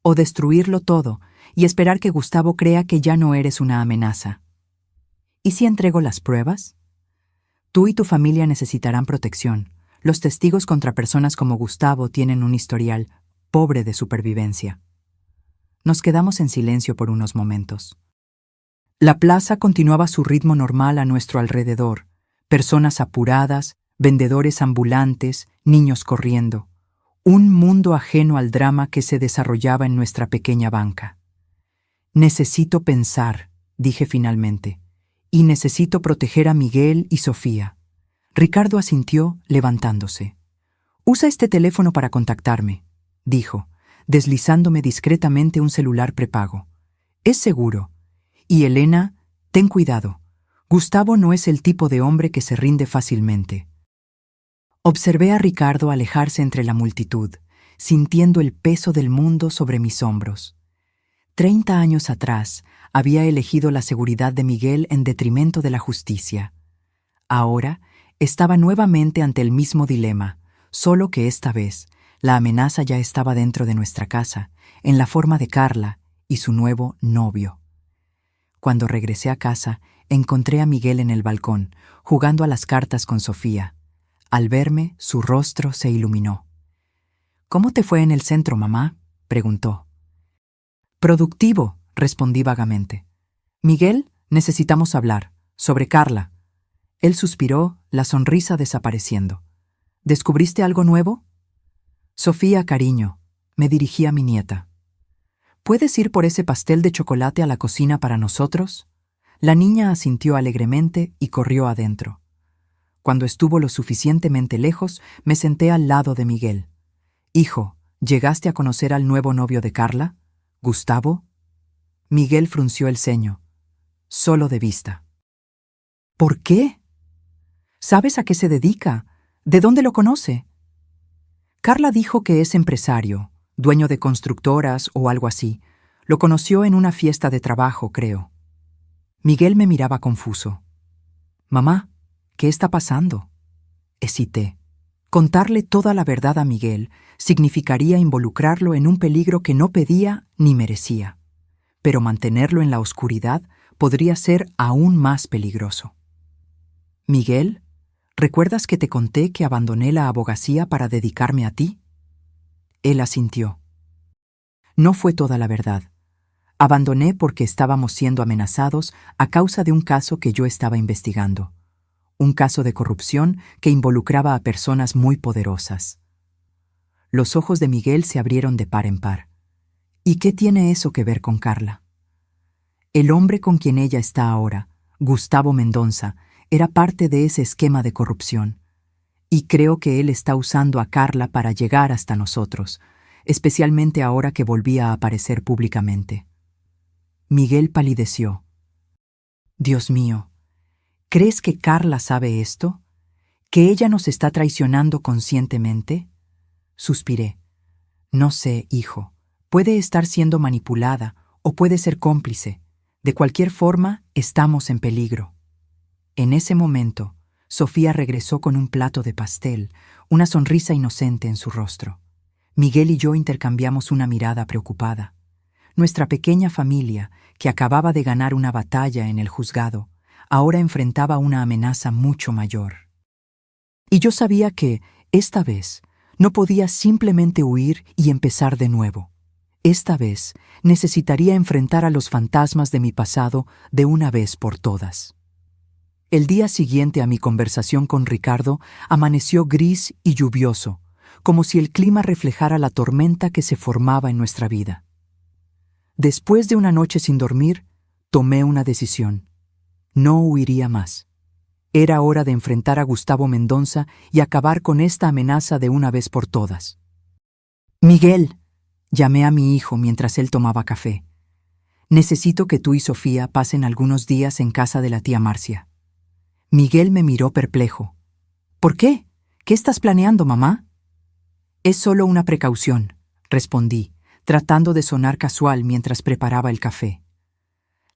o destruirlo todo y esperar que Gustavo crea que ya no eres una amenaza. ¿Y si entrego las pruebas? Tú y tu familia necesitarán protección. Los testigos contra personas como Gustavo tienen un historial pobre de supervivencia. Nos quedamos en silencio por unos momentos. La plaza continuaba su ritmo normal a nuestro alrededor. Personas apuradas, vendedores ambulantes, niños corriendo. Un mundo ajeno al drama que se desarrollaba en nuestra pequeña banca. Necesito pensar, dije finalmente, y necesito proteger a Miguel y Sofía. Ricardo asintió, levantándose. Usa este teléfono para contactarme, dijo, deslizándome discretamente un celular prepago. Es seguro. Y Elena, ten cuidado. Gustavo no es el tipo de hombre que se rinde fácilmente. Observé a Ricardo alejarse entre la multitud, sintiendo el peso del mundo sobre mis hombros. 30 años atrás, había elegido la seguridad de Miguel en detrimento de la justicia. Ahora, estaba nuevamente ante el mismo dilema, solo que esta vez, la amenaza ya estaba dentro de nuestra casa, en la forma de Carla y su nuevo novio. Cuando regresé a casa, encontré a Miguel en el balcón, jugando a las cartas con Sofía. Al verme, su rostro se iluminó. «¿Cómo te fue en el centro, mamá?», preguntó. «Productivo», respondí vagamente. «Miguel, necesitamos hablar, sobre Carla». Él suspiró, la sonrisa desapareciendo. «¿Descubriste algo nuevo?» «Sofía, cariño», me dirigí a mi nieta. «¿Puedes ir por ese pastel de chocolate a la cocina para nosotros?» La niña asintió alegremente y corrió adentro. Cuando estuvo lo suficientemente lejos, me senté al lado de Miguel. «Hijo, ¿llegaste a conocer al nuevo novio de Carla? ¿Gustavo?» Miguel frunció el ceño. «Solo de vista». «¿Por qué? ¿Sabes a qué se dedica? ¿De dónde lo conoce?» Carla dijo que es empresario, dueño de constructoras o algo así. Lo conoció en una fiesta de trabajo, creo. Miguel me miraba confuso. «Mamá, ¿qué está pasando?» Hesité. Contarle toda la verdad a Miguel significaría involucrarlo en un peligro que no pedía ni merecía. Pero mantenerlo en la oscuridad podría ser aún más peligroso. «Miguel, ¿recuerdas que te conté que abandoné la abogacía para dedicarme a ti?» Él asintió. No fue toda la verdad. Abandoné porque estábamos siendo amenazados a causa de un caso que yo estaba investigando. Un caso de corrupción que involucraba a personas muy poderosas. Los ojos de Miguel se abrieron de par en par. ¿Y qué tiene eso que ver con Carla? El hombre con quien ella está ahora, Gustavo Mendonça, era parte de ese esquema de corrupción. Y creo que él está usando a Carla para llegar hasta nosotros, especialmente ahora que volvía a aparecer públicamente. Miguel palideció. Dios mío, ¿crees que Carla sabe esto? ¿Que ella nos está traicionando conscientemente? Suspiré. No sé, hijo. Puede estar siendo manipulada o puede ser cómplice. De cualquier forma, estamos en peligro. En ese momento, Sofía regresó con un plato de pastel, una sonrisa inocente en su rostro. Miguel y yo intercambiamos una mirada preocupada. Nuestra pequeña familia, que acababa de ganar una batalla en el juzgado, ahora enfrentaba una amenaza mucho mayor. Y yo sabía que, esta vez, no podía simplemente huir y empezar de nuevo. Esta vez necesitaría enfrentar a los fantasmas de mi pasado de una vez por todas. El día siguiente a mi conversación con Ricardo amaneció gris y lluvioso, como si el clima reflejara la tormenta que se formaba en nuestra vida. Después de una noche sin dormir, tomé una decisión. No huiría más. Era hora de enfrentar a Gustavo Mendonça y acabar con esta amenaza de una vez por todas. «Miguel», llamé a mi hijo mientras él tomaba café. «Necesito que tú y Sofía pasen algunos días en casa de la tía Marcia». Miguel me miró perplejo. «¿Por qué? ¿Qué estás planeando, mamá?» «Es solo una precaución», respondí, tratando de sonar casual mientras preparaba el café.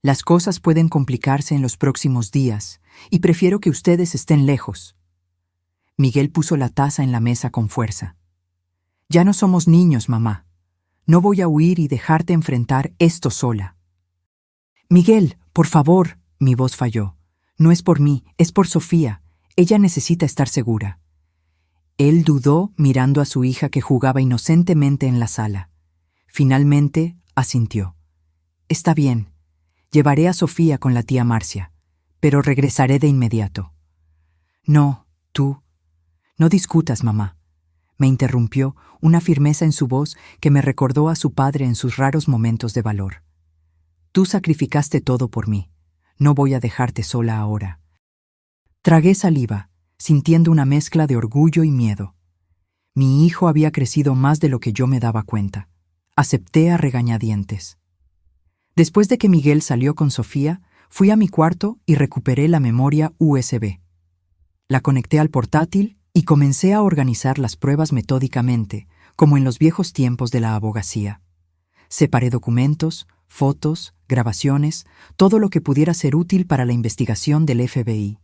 «Las cosas pueden complicarse en los próximos días, y prefiero que ustedes estén lejos». Miguel puso la taza en la mesa con fuerza. «Ya no somos niños, mamá. No voy a huir y dejarte enfrentar esto sola». «Miguel, por favor», mi voz falló. «No es por mí, es por Sofía. Ella necesita estar segura». Él dudó mirando a su hija que jugaba inocentemente en la sala. Finalmente, asintió. «Está bien. Llevaré a Sofía con la tía Marcia, pero regresaré de inmediato». «No, tú. No discutas, mamá», me interrumpió, una firmeza en su voz que me recordó a su padre en sus raros momentos de valor. «Tú sacrificaste todo por mí. No voy a dejarte sola ahora». Tragué saliva, sintiendo una mezcla de orgullo y miedo. Mi hijo había crecido más de lo que yo me daba cuenta. Acepté a regañadientes. Después de que Miguel salió con Sofía, fui a mi cuarto y recuperé la memoria USB. La conecté al portátil y comencé a organizar las pruebas metódicamente, como en los viejos tiempos de la abogacía. Separé documentos, fotos, grabaciones, todo lo que pudiera ser útil para la investigación del FBI.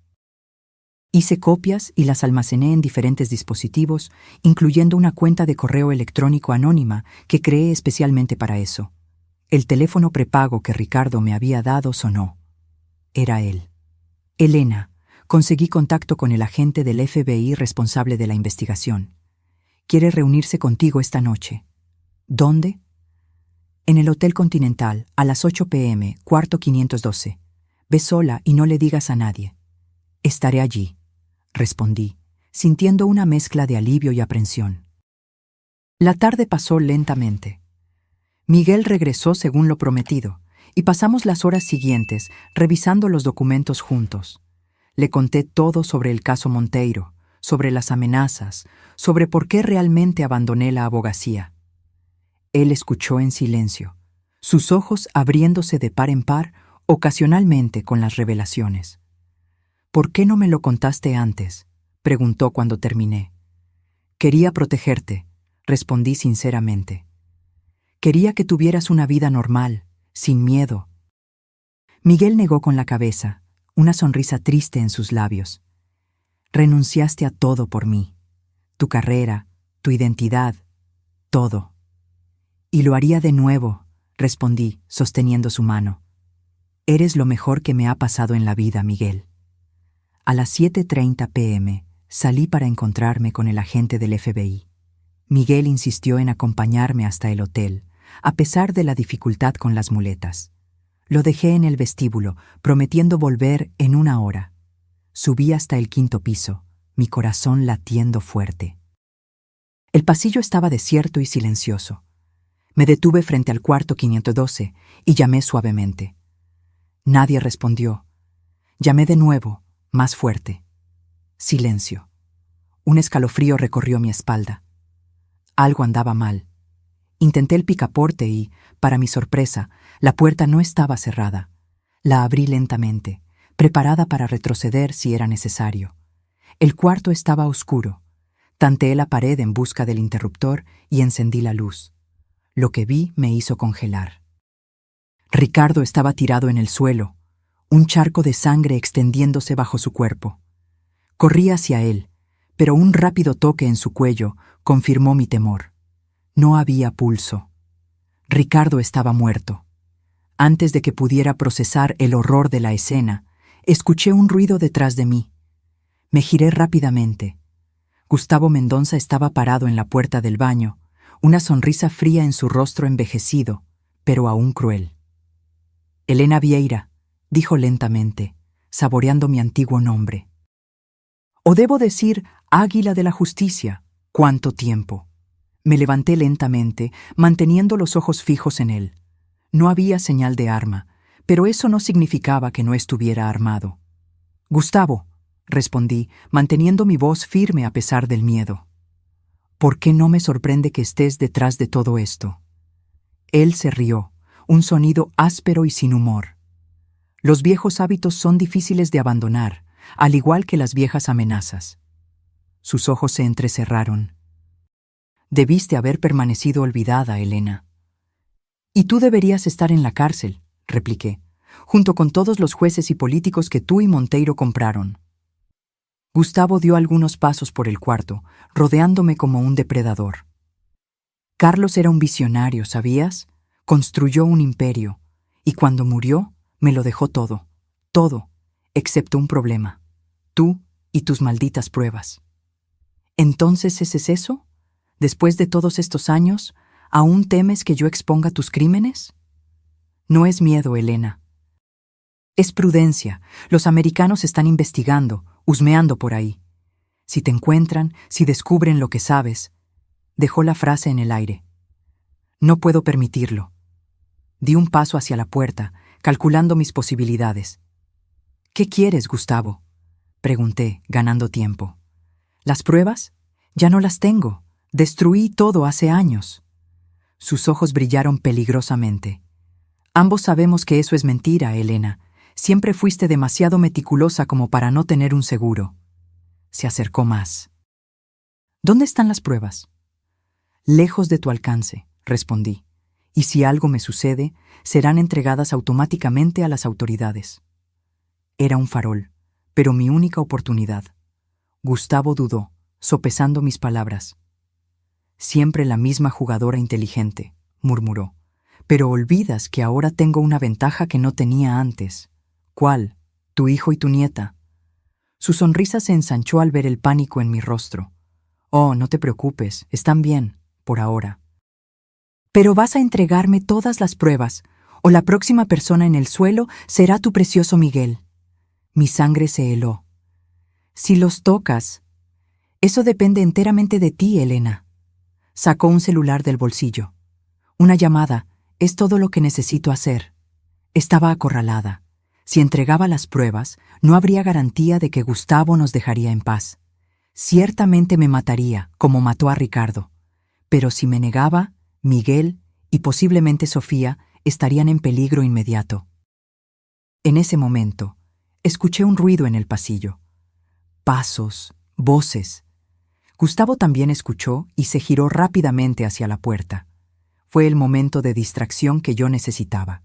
Hice copias y las almacené en diferentes dispositivos, incluyendo una cuenta de correo electrónico anónima que creé especialmente para eso. El teléfono prepago que Ricardo me había dado sonó. Era él. «Elena, conseguí contacto con el agente del FBI responsable de la investigación. Quiere reunirse contigo esta noche». «¿Dónde?» «En el Hotel Continental, a las 8 p.m., cuarto 512. Ve sola y no le digas a nadie». «Estaré allí», respondí, sintiendo una mezcla de alivio y aprensión. La tarde pasó lentamente. Miguel regresó según lo prometido, y pasamos las horas siguientes revisando los documentos juntos. Le conté todo sobre el caso Monteiro, sobre las amenazas, sobre por qué realmente abandoné la abogacía. Él escuchó en silencio, sus ojos abriéndose de par en par, ocasionalmente con las revelaciones. «¿Por qué no me lo contaste antes?», preguntó cuando terminé. «Quería protegerte», respondí sinceramente. «Quería que tuvieras una vida normal, sin miedo». Miguel negó con la cabeza, una sonrisa triste en sus labios. «Renunciaste a todo por mí, tu carrera, tu identidad, todo». «Y lo haría de nuevo», respondí, sosteniendo su mano. «Eres lo mejor que me ha pasado en la vida, Miguel». A las 7:30 p.m. salí para encontrarme con el agente del FBI. Miguel insistió en acompañarme hasta el hotel, a pesar de la dificultad con las muletas. Lo dejé en el vestíbulo, prometiendo volver en 1 hora. Subí hasta el 5º piso, mi corazón latiendo fuerte. El pasillo estaba desierto y silencioso. Me detuve frente al cuarto 512 y llamé suavemente. Nadie respondió. Llamé de nuevo, más fuerte. Silencio. Un escalofrío recorrió mi espalda. Algo andaba mal. Intenté el picaporte y, para mi sorpresa, la puerta no estaba cerrada. La abrí lentamente, preparada para retroceder si era necesario. El cuarto estaba oscuro. Tanteé la pared en busca del interruptor y encendí la luz. Lo que vi me hizo congelar. Ricardo estaba tirado en el suelo, un charco de sangre extendiéndose bajo su cuerpo. Corrí hacia él, pero un rápido toque en su cuello confirmó mi temor. No había pulso. Ricardo estaba muerto. Antes de que pudiera procesar el horror de la escena, escuché un ruido detrás de mí. Me giré rápidamente. Gustavo Mendonça estaba parado en la puerta del baño, una sonrisa fría en su rostro envejecido, pero aún cruel. Elena Vieira, dijo lentamente, saboreando mi antiguo nombre. O debo decir, Águila de la Justicia, ¿cuánto tiempo? Me levanté lentamente, manteniendo los ojos fijos en él. No había señal de arma, pero eso no significaba que no estuviera armado. Gustavo, respondí, manteniendo mi voz firme a pesar del miedo. ¿Por qué no me sorprende que estés detrás de todo esto? Él se rió, un sonido áspero y sin humor. Los viejos hábitos son difíciles de abandonar, al igual que las viejas amenazas. Sus ojos se entrecerraron. Debiste haber permanecido olvidada, Elena. Y tú deberías estar en la cárcel, repliqué, junto con todos los jueces y políticos que tú y Monteiro compraron. Gustavo dio algunos pasos por el cuarto, rodeándome como un depredador. Carlos era un visionario, ¿sabías? Construyó un imperio, y cuando murió, me lo dejó todo, excepto un problema. Tú y tus malditas pruebas. ¿Entonces ese es eso? Después de todos estos años, ¿aún temes que yo exponga tus crímenes? No es miedo, Elena. Es prudencia. Los americanos están investigando, husmeando por ahí. Si te encuentran, si descubren lo que sabes. Dejó la frase en el aire. No puedo permitirlo. Di un paso hacia la puerta, calculando mis posibilidades. ¿Qué quieres, Gustavo? Pregunté, ganando tiempo. ¿Las pruebas? Ya no las tengo. Destruí todo hace años. Sus ojos brillaron peligrosamente. Ambos sabemos que eso es mentira, Elena. Siempre fuiste demasiado meticulosa como para no tener un seguro. Se acercó más. ¿Dónde están las pruebas? Lejos de tu alcance, respondí. Y si algo me sucede, serán entregadas automáticamente a las autoridades. Era un farol, pero mi única oportunidad. Gustavo dudó, sopesando mis palabras. Siempre la misma jugadora inteligente, murmuró. Pero olvidas que ahora tengo una ventaja que no tenía antes. ¿Cuál? Tu hijo y tu nieta. Su sonrisa se ensanchó al ver el pánico en mi rostro. Oh, no te preocupes, están bien, por ahora. Pero vas a entregarme todas las pruebas, o la próxima persona en el suelo será tu precioso Miguel. Mi sangre se heló. Si los tocas, eso depende enteramente de ti, Elena. Sacó un celular del bolsillo. Una llamada, es todo lo que necesito hacer. Estaba acorralada. Si entregaba las pruebas, no habría garantía de que Gustavo nos dejaría en paz. Ciertamente me mataría, como mató a Ricardo. Pero si me negaba, Miguel y posiblemente Sofía estarían en peligro inmediato. En ese momento, escuché un ruido en el pasillo. Pasos, voces. Gustavo también escuchó y se giró rápidamente hacia la puerta. Fue el momento de distracción que yo necesitaba.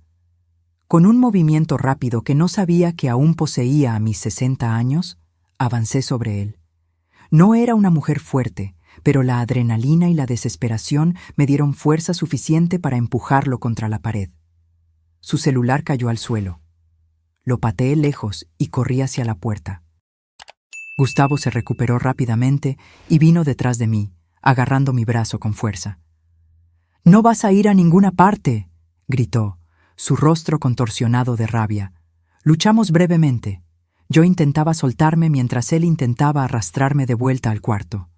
Con un movimiento rápido que no sabía que aún poseía a mis 60 años, avancé sobre él. No era una mujer fuerte, pero la adrenalina y la desesperación me dieron fuerza suficiente para empujarlo contra la pared. Su celular cayó al suelo. Lo pateé lejos y corrí hacia la puerta. Gustavo se recuperó rápidamente y vino detrás de mí, agarrando mi brazo con fuerza. «¡No vas a ir a ninguna parte!», gritó, su rostro contorsionado de rabia. Luchamos brevemente. Yo intentaba soltarme mientras él intentaba arrastrarme de vuelta al cuarto.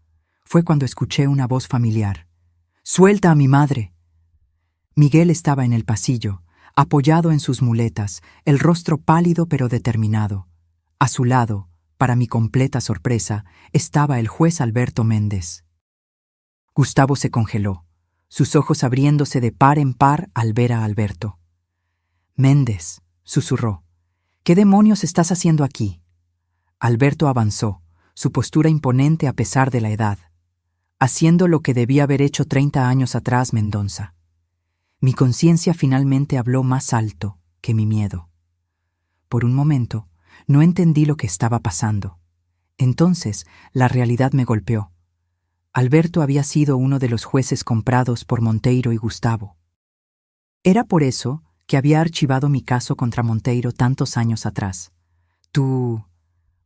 Fue cuando escuché una voz familiar. «¡Suelta a mi madre!». Miguel estaba en el pasillo, apoyado en sus muletas, el rostro pálido pero determinado. A su lado, para mi completa sorpresa, estaba el juez Alberto Méndez. Gustavo se congeló, sus ojos abriéndose de par en par al ver a Alberto. «Méndez», susurró, «¿qué demonios estás haciendo aquí?» Alberto avanzó, su postura imponente a pesar de la edad, haciendo lo que debía haber hecho 30 años atrás Mendoza. Mi conciencia finalmente habló más alto que mi miedo. Por un momento, no entendí lo que estaba pasando. Entonces, la realidad me golpeó. Alberto había sido uno de los jueces comprados por Monteiro y Gustavo. Era por eso que había archivado mi caso contra Monteiro tantos años atrás. «Tú...»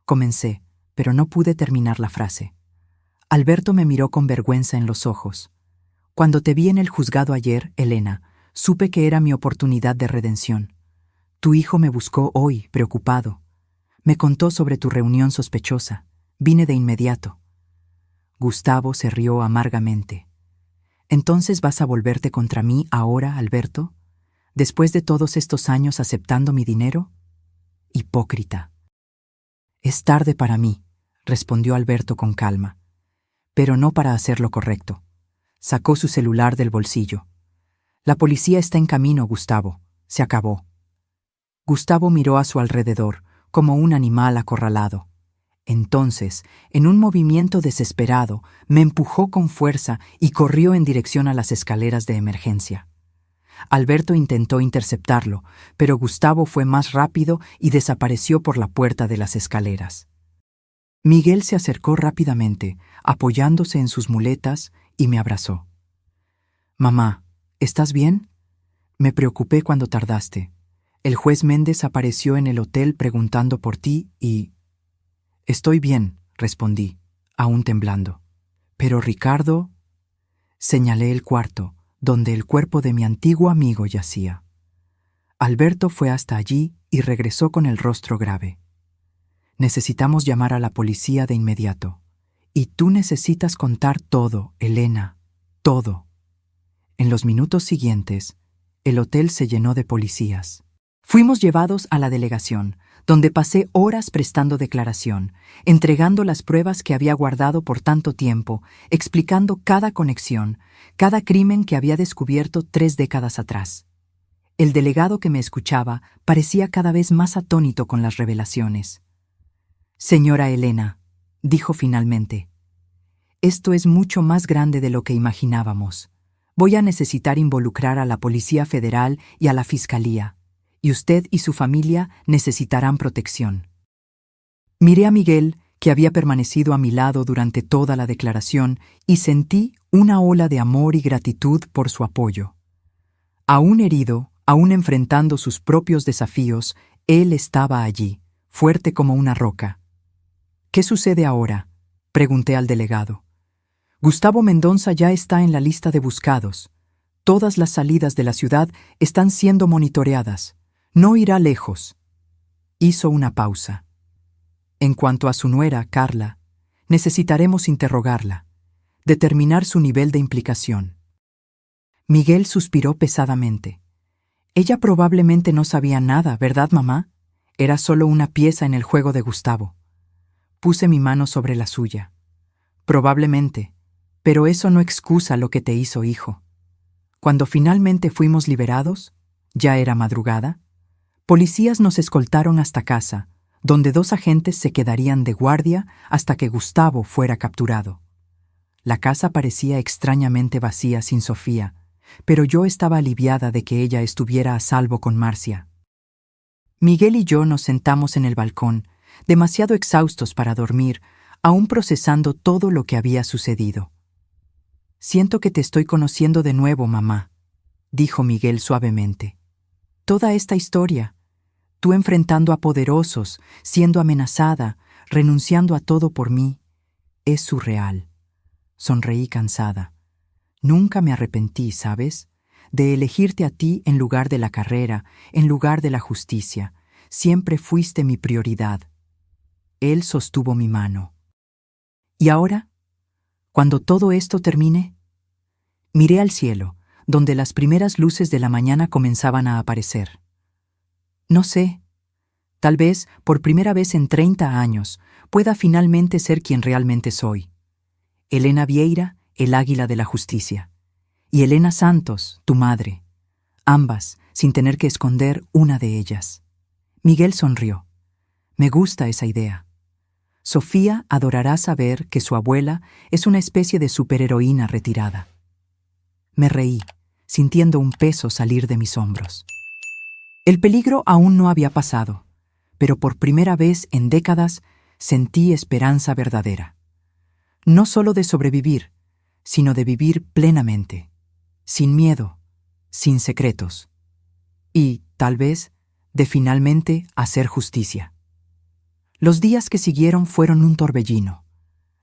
comencé, pero no pude terminar la frase. Alberto me miró con vergüenza en los ojos. «Cuando te vi en el juzgado ayer, Elena, supe que era mi oportunidad de redención. Tu hijo me buscó hoy, preocupado. Me contó sobre tu reunión sospechosa. Vine de inmediato». Gustavo se rió amargamente. «¿Entonces vas a volverte contra mí ahora, Alberto? ¿Después de todos estos años aceptando mi dinero? Hipócrita». «Es tarde para mí», respondió Alberto con calma, «pero no para hacer lo correcto». Sacó su celular del bolsillo. «La policía está en camino, Gustavo. Se acabó». Gustavo miró a su alrededor, como un animal acorralado. Entonces, en un movimiento desesperado, me empujó con fuerza y corrió en dirección a las escaleras de emergencia. Alberto intentó interceptarlo, pero Gustavo fue más rápido y desapareció por la puerta de las escaleras. Miguel se acercó rápidamente, apoyándose en sus muletas, y me abrazó. «Mamá, ¿estás bien? Me preocupé cuando tardaste. El juez Méndez apareció en el hotel preguntando por ti y...» «Estoy bien», respondí, aún temblando. «Pero Ricardo...» Señalé el cuarto, donde el cuerpo de mi antiguo amigo yacía. Alberto fue hasta allí y regresó con el rostro grave. «Necesitamos llamar a la policía de inmediato. Y tú necesitas contar todo, Elena, todo». En los minutos siguientes, el hotel se llenó de policías. Fuimos llevados a la delegación, donde pasé horas prestando declaración, entregando las pruebas que había guardado por tanto tiempo, explicando cada conexión, cada crimen que había descubierto 3 décadas atrás. El delegado que me escuchaba parecía cada vez más atónito con las revelaciones. «Señora Elena», dijo finalmente, «esto es mucho más grande de lo que imaginábamos. Voy a necesitar involucrar a la Policía Federal y a la Fiscalía, y usted y su familia necesitarán protección». Miré a Miguel, que había permanecido a mi lado durante toda la declaración, y sentí una ola de amor y gratitud por su apoyo. Aún herido, aún enfrentando sus propios desafíos, él estaba allí, fuerte como una roca. «¿Qué sucede ahora?», pregunté al delegado. «Gustavo Mendoza ya está en la lista de buscados. Todas las salidas de la ciudad están siendo monitoreadas. No irá lejos». Hizo una pausa. «En cuanto a su nuera, Carla, necesitaremos interrogarla, determinar su nivel de implicación». Miguel suspiró pesadamente. «Ella probablemente no sabía nada, ¿verdad, mamá? Era solo una pieza en el juego de Gustavo». Puse mi mano sobre la suya. «Probablemente, pero eso no excusa lo que te hizo, hijo». Cuando finalmente fuimos liberados, ya era madrugada, policías nos escoltaron hasta casa, donde 2 agentes se quedarían de guardia hasta que Gustavo fuera capturado. La casa parecía extrañamente vacía sin Sofía, pero yo estaba aliviada de que ella estuviera a salvo con Marcia. Miguel y yo nos sentamos en el balcón, demasiado exhaustos para dormir, aún procesando todo lo que había sucedido. «Siento que te estoy conociendo de nuevo, mamá», dijo Miguel suavemente. «Toda esta historia, tú enfrentando a poderosos, siendo amenazada, renunciando a todo por mí, es surreal». Sonreí cansada. Nunca me arrepentí, ¿sabes?, de elegirte a ti en lugar de la carrera, en lugar de la justicia. Siempre fuiste mi prioridad. Él sostuvo mi mano. «¿Y ahora? Cuando todo esto termine...» Miré al cielo, donde las primeras luces de la mañana comenzaban a aparecer. «No sé. Tal vez, por primera vez en 30 años, pueda finalmente ser quien realmente soy. Elena Vieira, el águila de la justicia. Y Elena Santos, tu madre. Ambas, sin tener que esconder una de ellas. Miguel sonrió. Me gusta esa idea. Sofía adorará saber que su abuela es una especie de superheroína retirada. Me reí, sintiendo un peso salir de mis hombros. El peligro aún no había pasado, pero por primera vez en décadas sentí esperanza verdadera. No solo de sobrevivir, sino de vivir plenamente, sin miedo, sin secretos, y, tal vez, de finalmente hacer justicia. Los días que siguieron fueron un torbellino.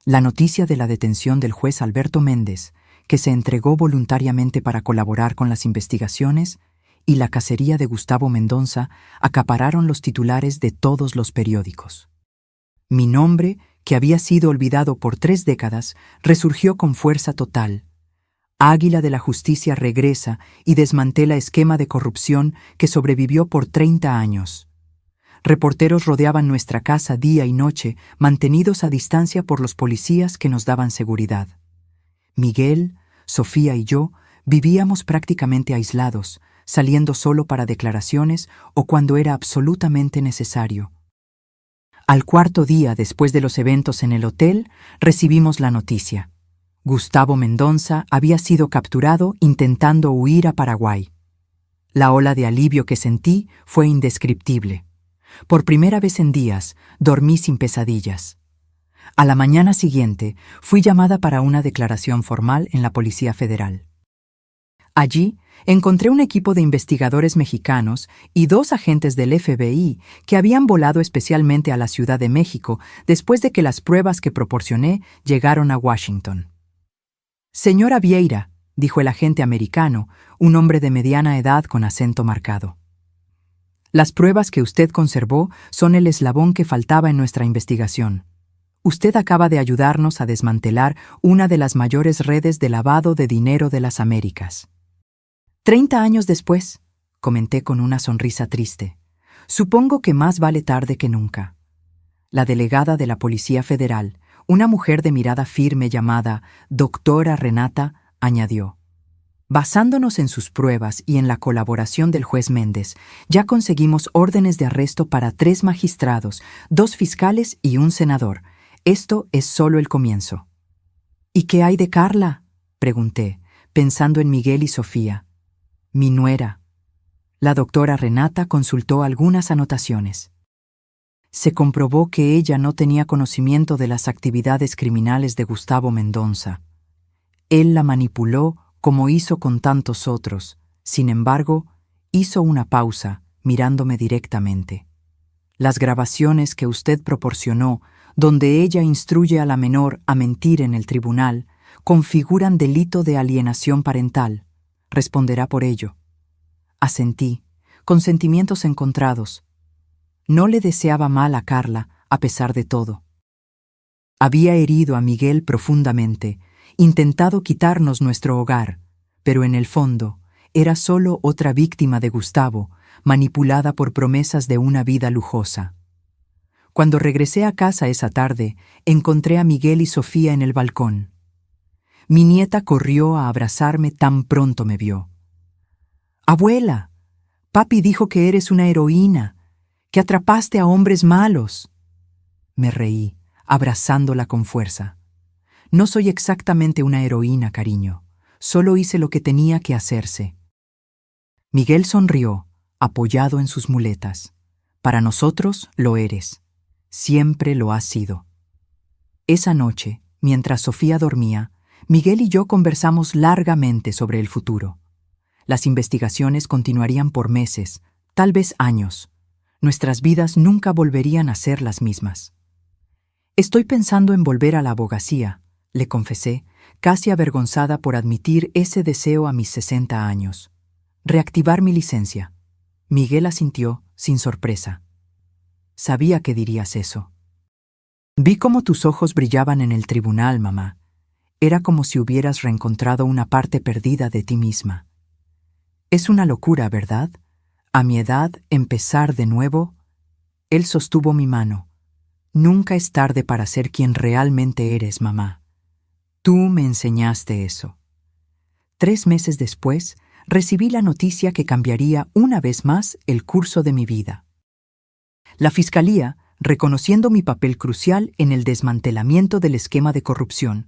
La noticia de la detención del juez Alberto Méndez, que se entregó voluntariamente para colaborar con las investigaciones, y la cacería de Gustavo Mendonça acapararon los titulares de todos los periódicos. Mi nombre, que había sido olvidado por 3 décadas, resurgió con fuerza total. Águila de la Justicia regresa y desmantela esquema de corrupción que sobrevivió por 30 años. Reporteros rodeaban nuestra casa día y noche, mantenidos a distancia por los policías que nos daban seguridad. Miguel, Sofía y yo vivíamos prácticamente aislados, saliendo solo para declaraciones o cuando era absolutamente necesario. Al 4.º día después de los eventos en el hotel, recibimos la noticia. Gustavo Mendonça había sido capturado intentando huir a Paraguay. La ola de alivio que sentí fue indescriptible. Por primera vez en días, dormí sin pesadillas. A la mañana siguiente, fui llamada para una declaración formal en la Policía Federal. Allí, encontré un equipo de investigadores mexicanos y 2 agentes del FBI que habían volado especialmente a la Ciudad de México después de que las pruebas que proporcioné llegaron a Washington. Señora Vieira, dijo el agente americano, un hombre de mediana edad con acento marcado. Las pruebas que usted conservó son el eslabón que faltaba en nuestra investigación. Usted acaba de ayudarnos a desmantelar una de las mayores redes de lavado de dinero de las Américas. 30 años después, comenté con una sonrisa triste, supongo que más vale tarde que nunca. La delegada de la Policía Federal, una mujer de mirada firme llamada Doctora Renata, añadió: basándonos en sus pruebas y en la colaboración del juez Méndez, ya conseguimos órdenes de arresto para 3 magistrados, 2 fiscales y un senador. Esto es solo el comienzo. ¿Y qué hay de Carla?, pregunté, pensando en Miguel y Sofía. Mi nuera. La doctora Renata consultó algunas anotaciones. Se comprobó que ella no tenía conocimiento de las actividades criminales de Gustavo Mendonça. Él la manipuló como hizo con tantos otros. Sin embargo, hizo una pausa, mirándome directamente. Las grabaciones que usted proporcionó, donde ella instruye a la menor a mentir en el tribunal, configuran delito de alienación parental. Responderá por ello. Asentí, con sentimientos encontrados. No le deseaba mal a Carla, a pesar de todo. Había herido a Miguel profundamente, intentado quitarnos nuestro hogar, pero en el fondo era solo otra víctima de Gustavo, manipulada por promesas de una vida lujosa. Cuando regresé a casa esa tarde, encontré a Miguel y Sofía en el balcón. Mi nieta corrió a abrazarme tan pronto me vio. «Abuela, papi dijo que eres una heroína, que atrapaste a hombres malos». Me reí, abrazándola con fuerza. No soy exactamente una heroína, cariño. Solo hice lo que tenía que hacerse. Miguel sonrió, apoyado en sus muletas. Para nosotros lo eres. Siempre lo has sido. Esa noche, mientras Sofía dormía, Miguel y yo conversamos largamente sobre el futuro. Las investigaciones continuarían por meses, tal vez años. Nuestras vidas nunca volverían a ser las mismas. Estoy pensando en volver a la abogacía, le confesé, casi avergonzada por admitir ese deseo a mis 60 años. Reactivar mi licencia. Miguel asintió, sin sorpresa. Sabía que dirías eso. Vi cómo tus ojos brillaban en el tribunal, mamá. Era como si hubieras reencontrado una parte perdida de ti misma. Es una locura, ¿verdad? A mi edad, empezar de nuevo. Él sostuvo mi mano. Nunca es tarde para ser quien realmente eres, mamá. Tú me enseñaste eso. 3 meses después, recibí la noticia que cambiaría una vez más el curso de mi vida. La Fiscalía, reconociendo mi papel crucial en el desmantelamiento del esquema de corrupción,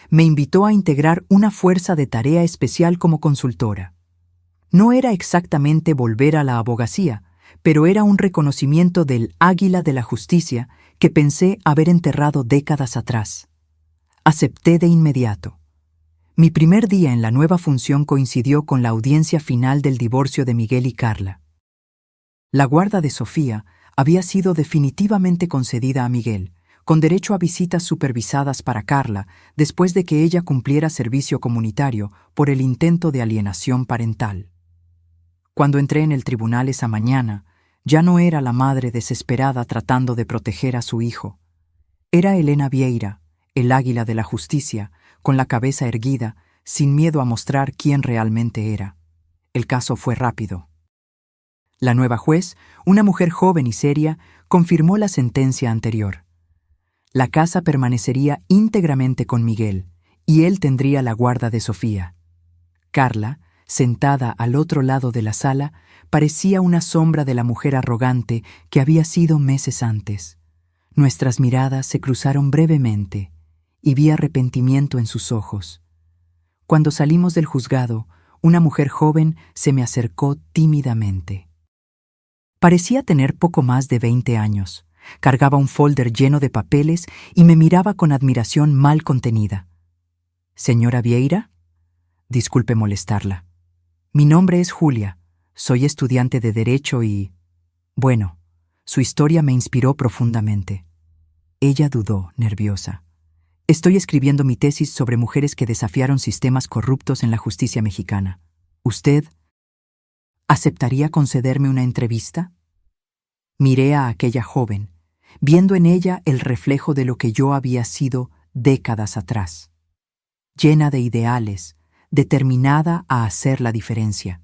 me invitó a integrar una fuerza de tarea especial como consultora. No era exactamente volver a la abogacía, pero era un reconocimiento del águila de la justicia que pensé haber enterrado décadas atrás. Acepté de inmediato. Mi primer día en la nueva función coincidió con la audiencia final del divorcio de Miguel y Carla. La guarda de Sofía había sido definitivamente concedida a Miguel, con derecho a visitas supervisadas para Carla después de que ella cumpliera servicio comunitario por el intento de alienación parental. Cuando entré en el tribunal esa mañana, ya no era la madre desesperada tratando de proteger a su hijo. Era Elena Vieira, el águila de la justicia, con la cabeza erguida, sin miedo a mostrar quién realmente era. El caso fue rápido. La nueva juez, una mujer joven y seria, confirmó la sentencia anterior. La casa permanecería íntegramente con Miguel, y él tendría la guarda de Sofía. Carla, sentada al otro lado de la sala, parecía una sombra de la mujer arrogante que había sido meses antes. Nuestras miradas se cruzaron brevemente, y vi arrepentimiento en sus ojos. Cuando salimos del juzgado, una mujer joven se me acercó tímidamente. Parecía tener poco más de 20 años. Cargaba un folder lleno de papeles y me miraba con admiración mal contenida. «¿Señora Vieira?» Disculpe molestarla. Mi nombre es Julia. Soy estudiante de Derecho y... Bueno, su historia me inspiró profundamente. Ella dudó, nerviosa. Estoy escribiendo mi tesis sobre mujeres que desafiaron sistemas corruptos en la justicia mexicana. ¿Usted aceptaría concederme una entrevista? Miré a aquella joven, viendo en ella el reflejo de lo que yo había sido décadas atrás. Llena de ideales, determinada a hacer la diferencia.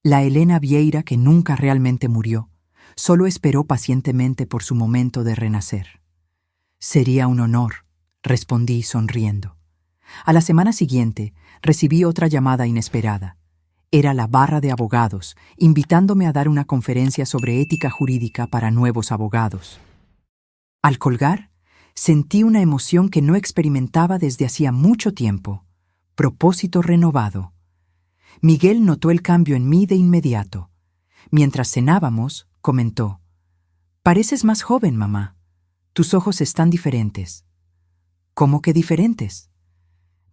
La Elena Vieira que nunca realmente murió, solo esperó pacientemente por su momento de renacer. Sería un honor, respondí sonriendo. A la semana siguiente, recibí otra llamada inesperada. Era la barra de abogados, invitándome a dar una conferencia sobre ética jurídica para nuevos abogados. Al colgar, sentí una emoción que no experimentaba desde hacía mucho tiempo. Propósito renovado. Miguel notó el cambio en mí de inmediato. Mientras cenábamos, comentó: «Pareces más joven, mamá. Tus ojos están diferentes». «¿Cómo que diferentes?»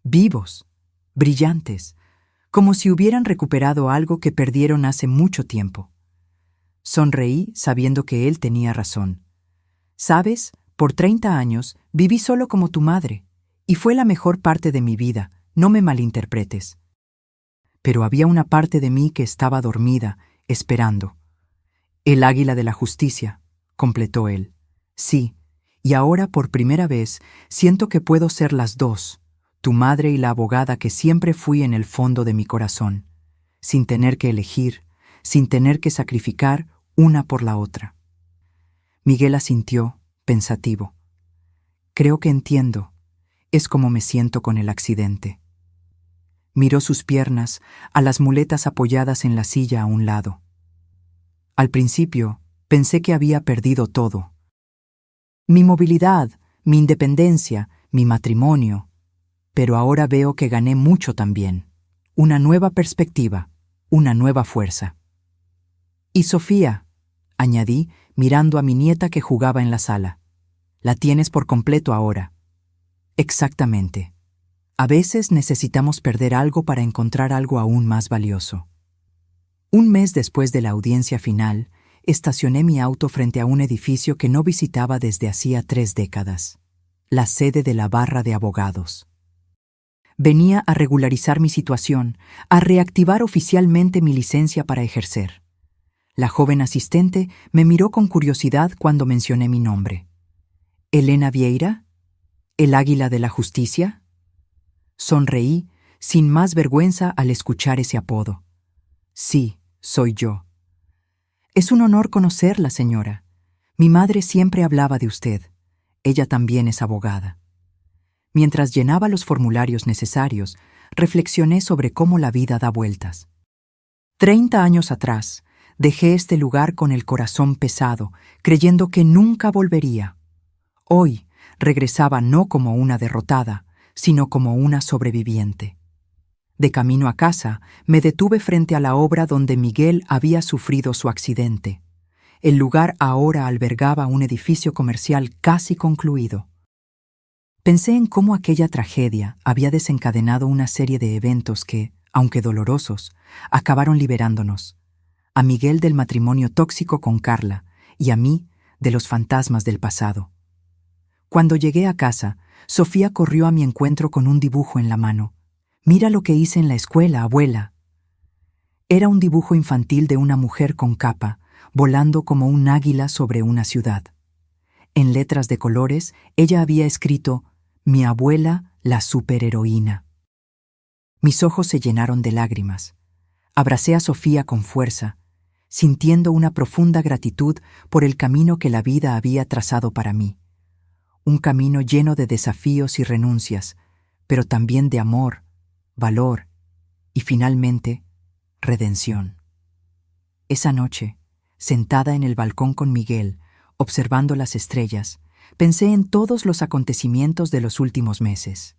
«Vivos, brillantes, como si hubieran recuperado algo que perdieron hace mucho tiempo». Sonreí sabiendo que él tenía razón. «Sabes, por 30 años viví solo como tu madre, y fue la mejor parte de mi vida, no me malinterpretes. Pero había una parte de mí que estaba dormida, esperando». «El águila de la justicia», completó él. «Sí, y ahora por primera vez siento que puedo ser las dos, tu madre y la abogada que siempre fui en el fondo de mi corazón, sin tener que elegir, sin tener que sacrificar una por la otra». Miguel asintió, pensativo. «Creo que entiendo. Es como me siento con el accidente». Miró sus piernas, a las muletas apoyadas en la silla a un lado. Al principio, pensé que había perdido todo. Mi movilidad, mi independencia, mi matrimonio. Pero ahora veo que gané mucho también. Una nueva perspectiva, una nueva fuerza. «Y Sofía», añadí, mirando a mi nieta que jugaba en la sala. «La tienes por completo ahora». «Exactamente. A veces necesitamos perder algo para encontrar algo aún más valioso». Un mes después de la audiencia final, estacioné mi auto frente a un edificio que no visitaba desde hacía 3 décadas, la sede de la barra de abogados. Venía a regularizar mi situación, a reactivar oficialmente mi licencia para ejercer. La joven asistente me miró con curiosidad cuando mencioné mi nombre. «¿Elena Vieira? ¿El águila de la justicia?» Sonreí, sin más vergüenza al escuchar ese apodo. «Sí, soy yo». «Es un honor conocerla, señora. Mi madre siempre hablaba de usted. Ella también es abogada. Mientras llenaba los formularios necesarios, reflexioné sobre cómo la vida da vueltas. 30 años atrás, dejé este lugar con el corazón pesado, creyendo que nunca volvería. Hoy, regresaba no como una derrotada, sino como una sobreviviente. De camino a casa, me detuve frente a la obra donde Miguel había sufrido su accidente. El lugar ahora albergaba un edificio comercial casi concluido. Pensé en cómo aquella tragedia había desencadenado una serie de eventos que, aunque dolorosos, acabaron liberándonos. A Miguel del matrimonio tóxico con Carla y a mí de los fantasmas del pasado. Cuando llegué a casa, Sofía corrió a mi encuentro con un dibujo en la mano. «Mira lo que hice en la escuela, abuela». Era un dibujo infantil de una mujer con capa, volando como un águila sobre una ciudad. En letras de colores, ella había escrito «Mi abuela, la superheroína». Mis ojos se llenaron de lágrimas. Abracé a Sofía con fuerza, sintiendo una profunda gratitud por el camino que la vida había trazado para mí. Un camino lleno de desafíos y renuncias, pero también de amor, valor y, finalmente, redención. Esa noche, sentada en el balcón con Miguel, observando las estrellas, pensé en todos los acontecimientos de los últimos meses.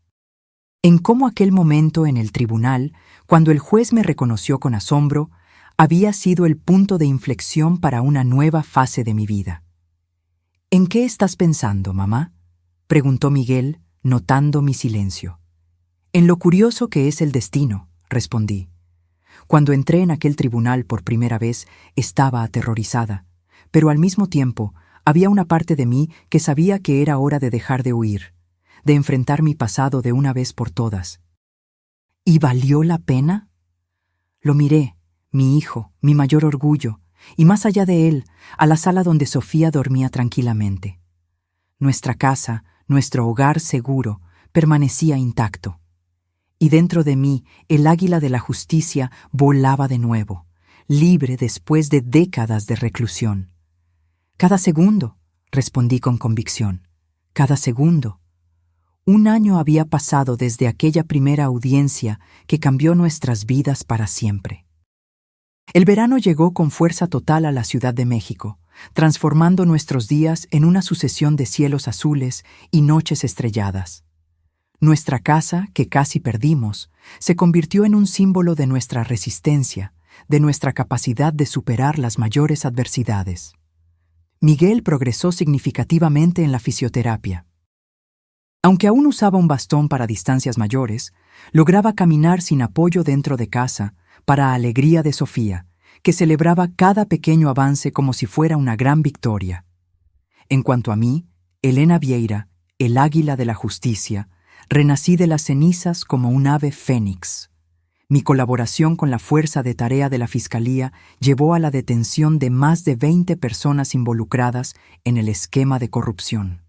En cómo aquel momento en el tribunal, cuando el juez me reconoció con asombro, había sido el punto de inflexión para una nueva fase de mi vida. «¿En qué estás pensando, mamá?», preguntó Miguel, notando mi silencio. «En lo curioso que es el destino», respondí. Cuando entré en aquel tribunal por primera vez, estaba aterrorizada, pero al mismo tiempo había una parte de mí que sabía que era hora de dejar de huir, de enfrentar mi pasado de una vez por todas. ¿Y valió la pena? Lo miré, mi hijo, mi mayor orgullo, y más allá de él, a la sala donde Sofía dormía tranquilamente. Nuestra casa, nuestro hogar seguro, permanecía intacto. Y dentro de mí, el águila de la justicia volaba de nuevo, libre después de décadas de reclusión. «Cada segundo», respondí con convicción, «cada segundo». 1 año había pasado desde aquella primera audiencia que cambió nuestras vidas para siempre. El verano llegó con fuerza total a la Ciudad de México, transformando nuestros días en una sucesión de cielos azules y noches estrelladas. Nuestra casa, que casi perdimos, se convirtió en un símbolo de nuestra resistencia, de nuestra capacidad de superar las mayores adversidades. Miguel progresó significativamente en la fisioterapia. Aunque aún usaba un bastón para distancias mayores, lograba caminar sin apoyo dentro de casa, para alegría de Sofía, que celebraba cada pequeño avance como si fuera una gran victoria. En cuanto a mí, Elena Vieira, el águila de la justicia, renací de las cenizas como un ave fénix. Mi colaboración con la fuerza de tarea de la Fiscalía llevó a la detención de más de 20 personas involucradas en el esquema de corrupción.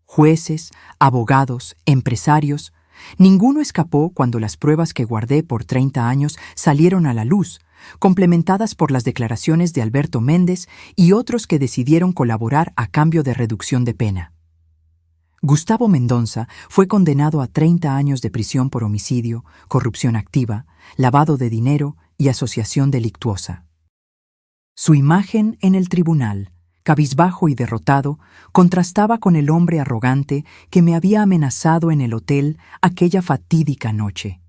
Jueces, abogados, empresarios, ninguno escapó cuando las pruebas que guardé por 30 años salieron a la luz, complementadas por las declaraciones de Alberto Méndez y otros que decidieron colaborar a cambio de reducción de pena. Gustavo Mendonça fue condenado a 30 años de prisión por homicidio, corrupción activa, lavado de dinero y asociación delictuosa. Su imagen en el tribunal, cabizbajo y derrotado, contrastaba con el hombre arrogante que me había amenazado en el hotel aquella fatídica noche.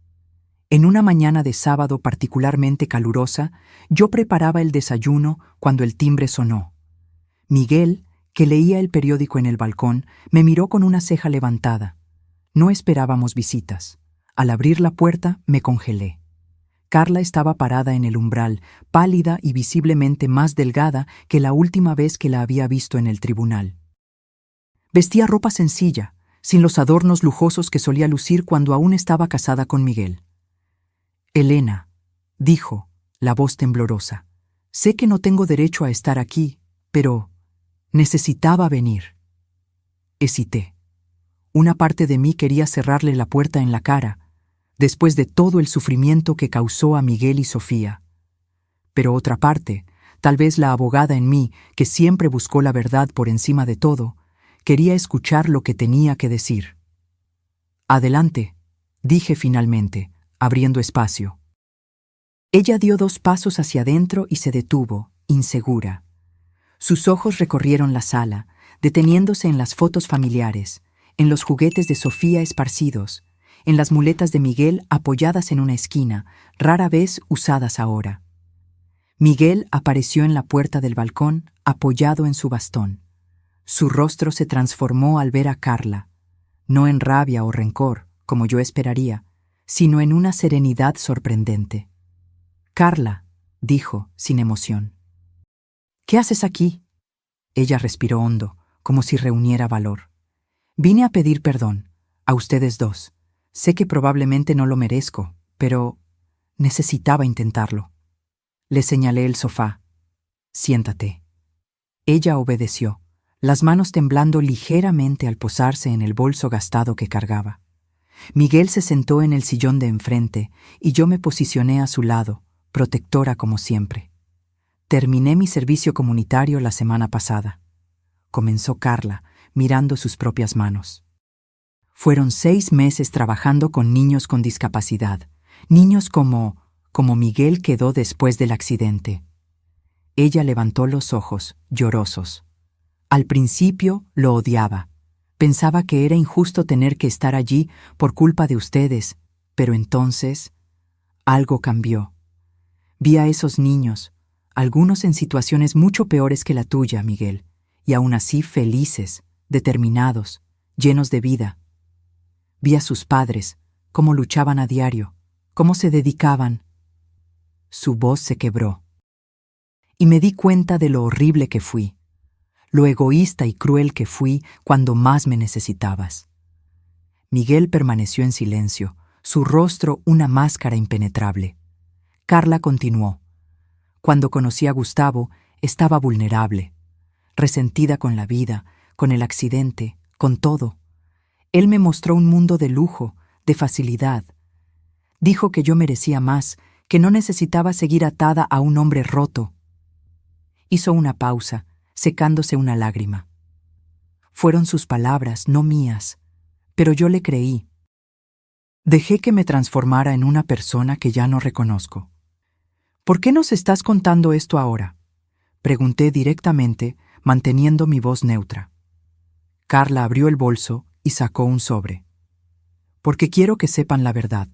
En una mañana de sábado particularmente calurosa, yo preparaba el desayuno cuando el timbre sonó. Miguel, que leía el periódico en el balcón, me miró con una ceja levantada. No esperábamos visitas. Al abrir la puerta, me congelé. Carla estaba parada en el umbral, pálida y visiblemente más delgada que la última vez que la había visto en el tribunal. Vestía ropa sencilla, sin los adornos lujosos que solía lucir cuando aún estaba casada con Miguel. «Elena», dijo, la voz temblorosa, «sé que no tengo derecho a estar aquí, pero necesitaba venir». Hesité. Una parte de mí quería cerrarle la puerta en la cara, después de todo el sufrimiento que causó a Miguel y Sofía. Pero otra parte Tal vez la abogada en mí, que siempre buscó la verdad por encima de todo, quería escuchar lo que tenía que decir. «Adelante», dije finalmente, abriendo espacio. Ella dio 2 pasos hacia adentro y se detuvo, insegura. Sus ojos recorrieron la sala, deteniéndose en las fotos familiares, en los juguetes de Sofía esparcidos, en las muletas de Miguel apoyadas en una esquina, rara vez usadas ahora. Miguel apareció en la puerta del balcón, apoyado en su bastón. Su rostro se transformó al ver a Carla, no en rabia o rencor, como yo esperaría, sino en una serenidad sorprendente. «Carla», dijo, sin emoción. «¿Qué haces aquí?» Ella respiró hondo, como si reuniera valor. «Vine a pedir perdón, a ustedes 2. Sé que probablemente no lo merezco, pero necesitaba intentarlo». Le señalé el sofá. «Siéntate». Ella obedeció, las manos temblando ligeramente al posarse en el bolso gastado que cargaba. Miguel se sentó en el sillón de enfrente y yo me posicioné a su lado, protectora como siempre. «Terminé mi servicio comunitario la semana pasada», comenzó Carla, mirando sus propias manos. «Fueron 6 meses trabajando con niños con discapacidad, niños como Miguel quedó después del accidente». Ella levantó los ojos, llorosos. Al principio lo odiaba. Pensaba que era injusto tener que estar allí por culpa de ustedes, pero entonces algo cambió. Vi a esos niños, algunos en situaciones mucho peores que la tuya, Miguel, y aún así felices, determinados, llenos de vida. Vi a sus padres, cómo luchaban a diario, cómo se dedicaban. Su voz se quebró. Y me di cuenta de lo horrible que fui, lo egoísta y cruel que fui cuando más me necesitabas. Miguel permaneció en silencio, su rostro una máscara impenetrable. Carla continuó. Cuando conocí a Gustavo, estaba vulnerable, resentida con la vida, con el accidente, con todo. Él me mostró un mundo de lujo, de facilidad. Dijo que yo merecía más, que no necesitaba seguir atada a un hombre roto. Hizo una pausa, secándose una lágrima. Fueron sus palabras, no mías, pero yo le creí. Dejé que me transformara en una persona que ya no reconozco. «¿Por qué nos estás contando esto ahora?», pregunté directamente, manteniendo mi voz neutra. Carla abrió el bolso y sacó un sobre. «Porque quiero que sepan la verdad,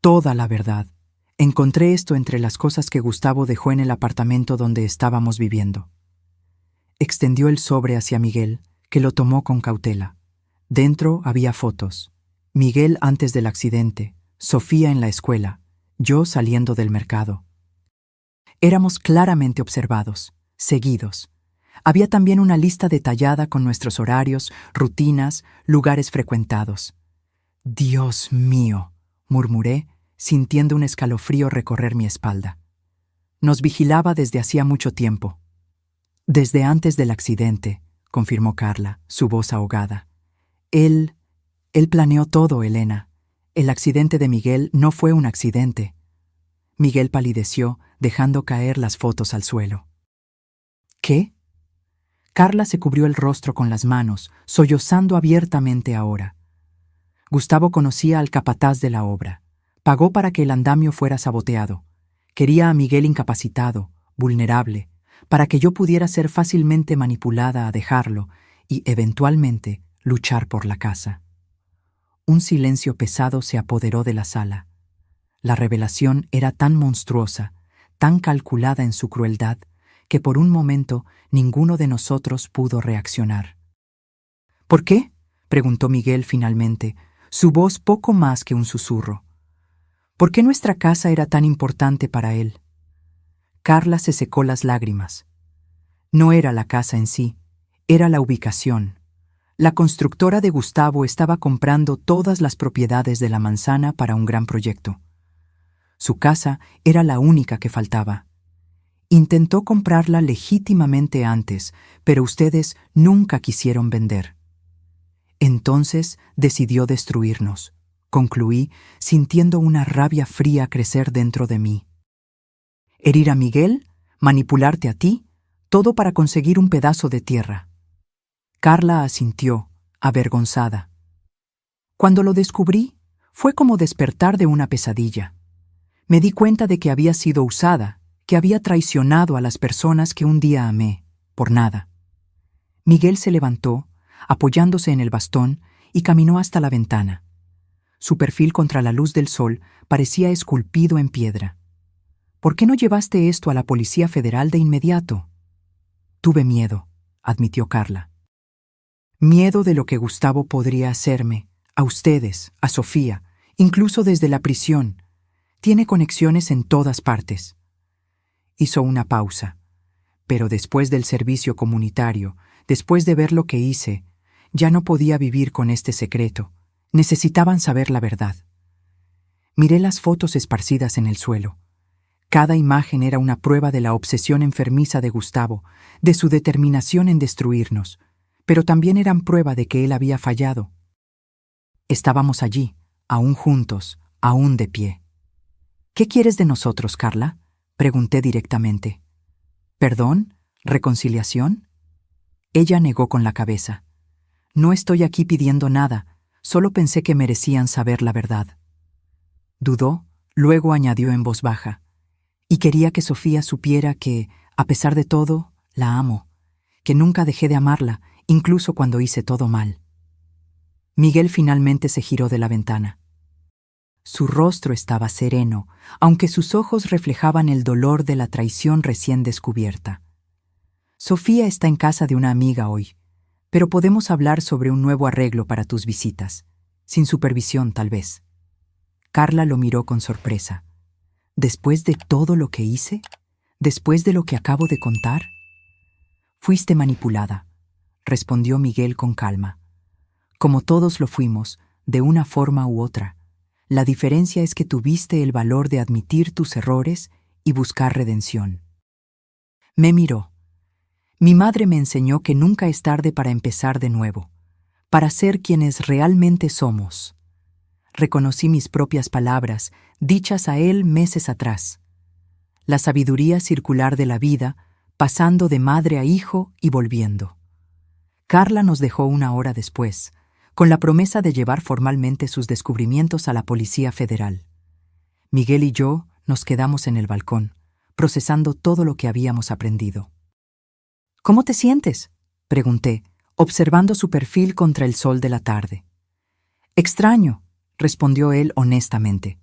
toda la verdad. Encontré esto entre las cosas que Gustavo dejó en el apartamento donde estábamos viviendo». Extendió el sobre hacia Miguel, que lo tomó con cautela. Dentro había fotos. Miguel antes del accidente, Sofía en la escuela, yo saliendo del mercado. Éramos claramente observados, seguidos. Había también una lista detallada con nuestros horarios, rutinas, lugares frecuentados. «Dios mío», murmuré, sintiendo un escalofrío recorrer mi espalda. Nos vigilaba desde hacía mucho tiempo. «Desde antes del accidente», confirmó Carla, su voz ahogada. Él planeó todo, Elena. El accidente de Miguel no fue un accidente». Miguel palideció, dejando caer las fotos al suelo. «¿Qué?». Carla se cubrió el rostro con las manos, sollozando abiertamente ahora. Gustavo conocía al capataz de la obra. Pagó para que el andamio fuera saboteado. Quería a Miguel incapacitado, vulnerable, para que yo pudiera ser fácilmente manipulada a dejarlo y, eventualmente, luchar por la casa. Un silencio pesado se apoderó de la sala. La revelación era tan monstruosa, tan calculada en su crueldad, que por un momento ninguno de nosotros pudo reaccionar. «¿Por qué?», preguntó Miguel finalmente, su voz poco más que un susurro. «¿Por qué nuestra casa era tan importante para él?». Carla se secó las lágrimas. No era la casa en sí, era la ubicación. La constructora de Gustavo estaba comprando todas las propiedades de la manzana para un gran proyecto. Su casa era la única que faltaba. Intentó comprarla legítimamente antes, pero ustedes nunca quisieron vender. Entonces decidió destruirnos, concluí, sintiendo una rabia fría crecer dentro de mí. Herir a Miguel, manipularte a ti, todo para conseguir un pedazo de tierra. Carla asintió, avergonzada. Cuando lo descubrí, fue como despertar de una pesadilla. Me di cuenta de que había sido usada, que había traicionado a las personas que un día amé, por nada. Miguel se levantó, apoyándose en el bastón, y caminó hasta la ventana. Su perfil contra la luz del sol parecía esculpido en piedra. ¿Por qué no llevaste esto a la Policía Federal de inmediato? Tuve miedo, admitió Carla. Miedo de lo que Gustavo podría hacerme, a ustedes, a Sofía, incluso desde la prisión. Tiene conexiones en todas partes. Hizo una pausa. Pero después del servicio comunitario, después de ver lo que hice, ya no podía vivir con este secreto. Necesitaban saber la verdad. Miré las fotos esparcidas en el suelo. Cada imagen era una prueba de la obsesión enfermiza de Gustavo, de su determinación en destruirnos, pero también eran prueba de que él había fallado. Estábamos allí, aún juntos, aún de pie. ¿Qué quieres de nosotros, Carla?, pregunté directamente. ¿Perdón? ¿Reconciliación? Ella negó con la cabeza. No estoy aquí pidiendo nada, solo pensé que merecían saber la verdad. Dudó, luego añadió en voz baja. Y quería que Sofía supiera que, a pesar de todo, la amo, que nunca dejé de amarla, incluso cuando hice todo mal. Miguel finalmente se giró de la ventana. Su rostro estaba sereno, aunque sus ojos reflejaban el dolor de la traición recién descubierta. Sofía está en casa de una amiga hoy, pero podemos hablar sobre un nuevo arreglo para tus visitas, sin supervisión tal vez. Carla lo miró con sorpresa. ¿Después de todo lo que hice? ¿Después de lo que acabo de contar? Fuiste manipulada, respondió Miguel con calma. Como todos lo fuimos, de una forma u otra. La diferencia es que tuviste el valor de admitir tus errores y buscar redención. Me miró. Mi madre me enseñó que nunca es tarde para empezar de nuevo, para ser quienes realmente somos. Reconocí mis propias palabras, dichas a él meses atrás. La sabiduría circular de la vida, pasando de madre a hijo y volviendo. Carla nos dejó 1 hora después, con la promesa de llevar formalmente sus descubrimientos a la Policía Federal. Miguel y yo nos quedamos en el balcón, procesando todo lo que habíamos aprendido. ¿Cómo te sientes?, pregunté, observando su perfil contra el sol de la tarde. Extraño, respondió él honestamente.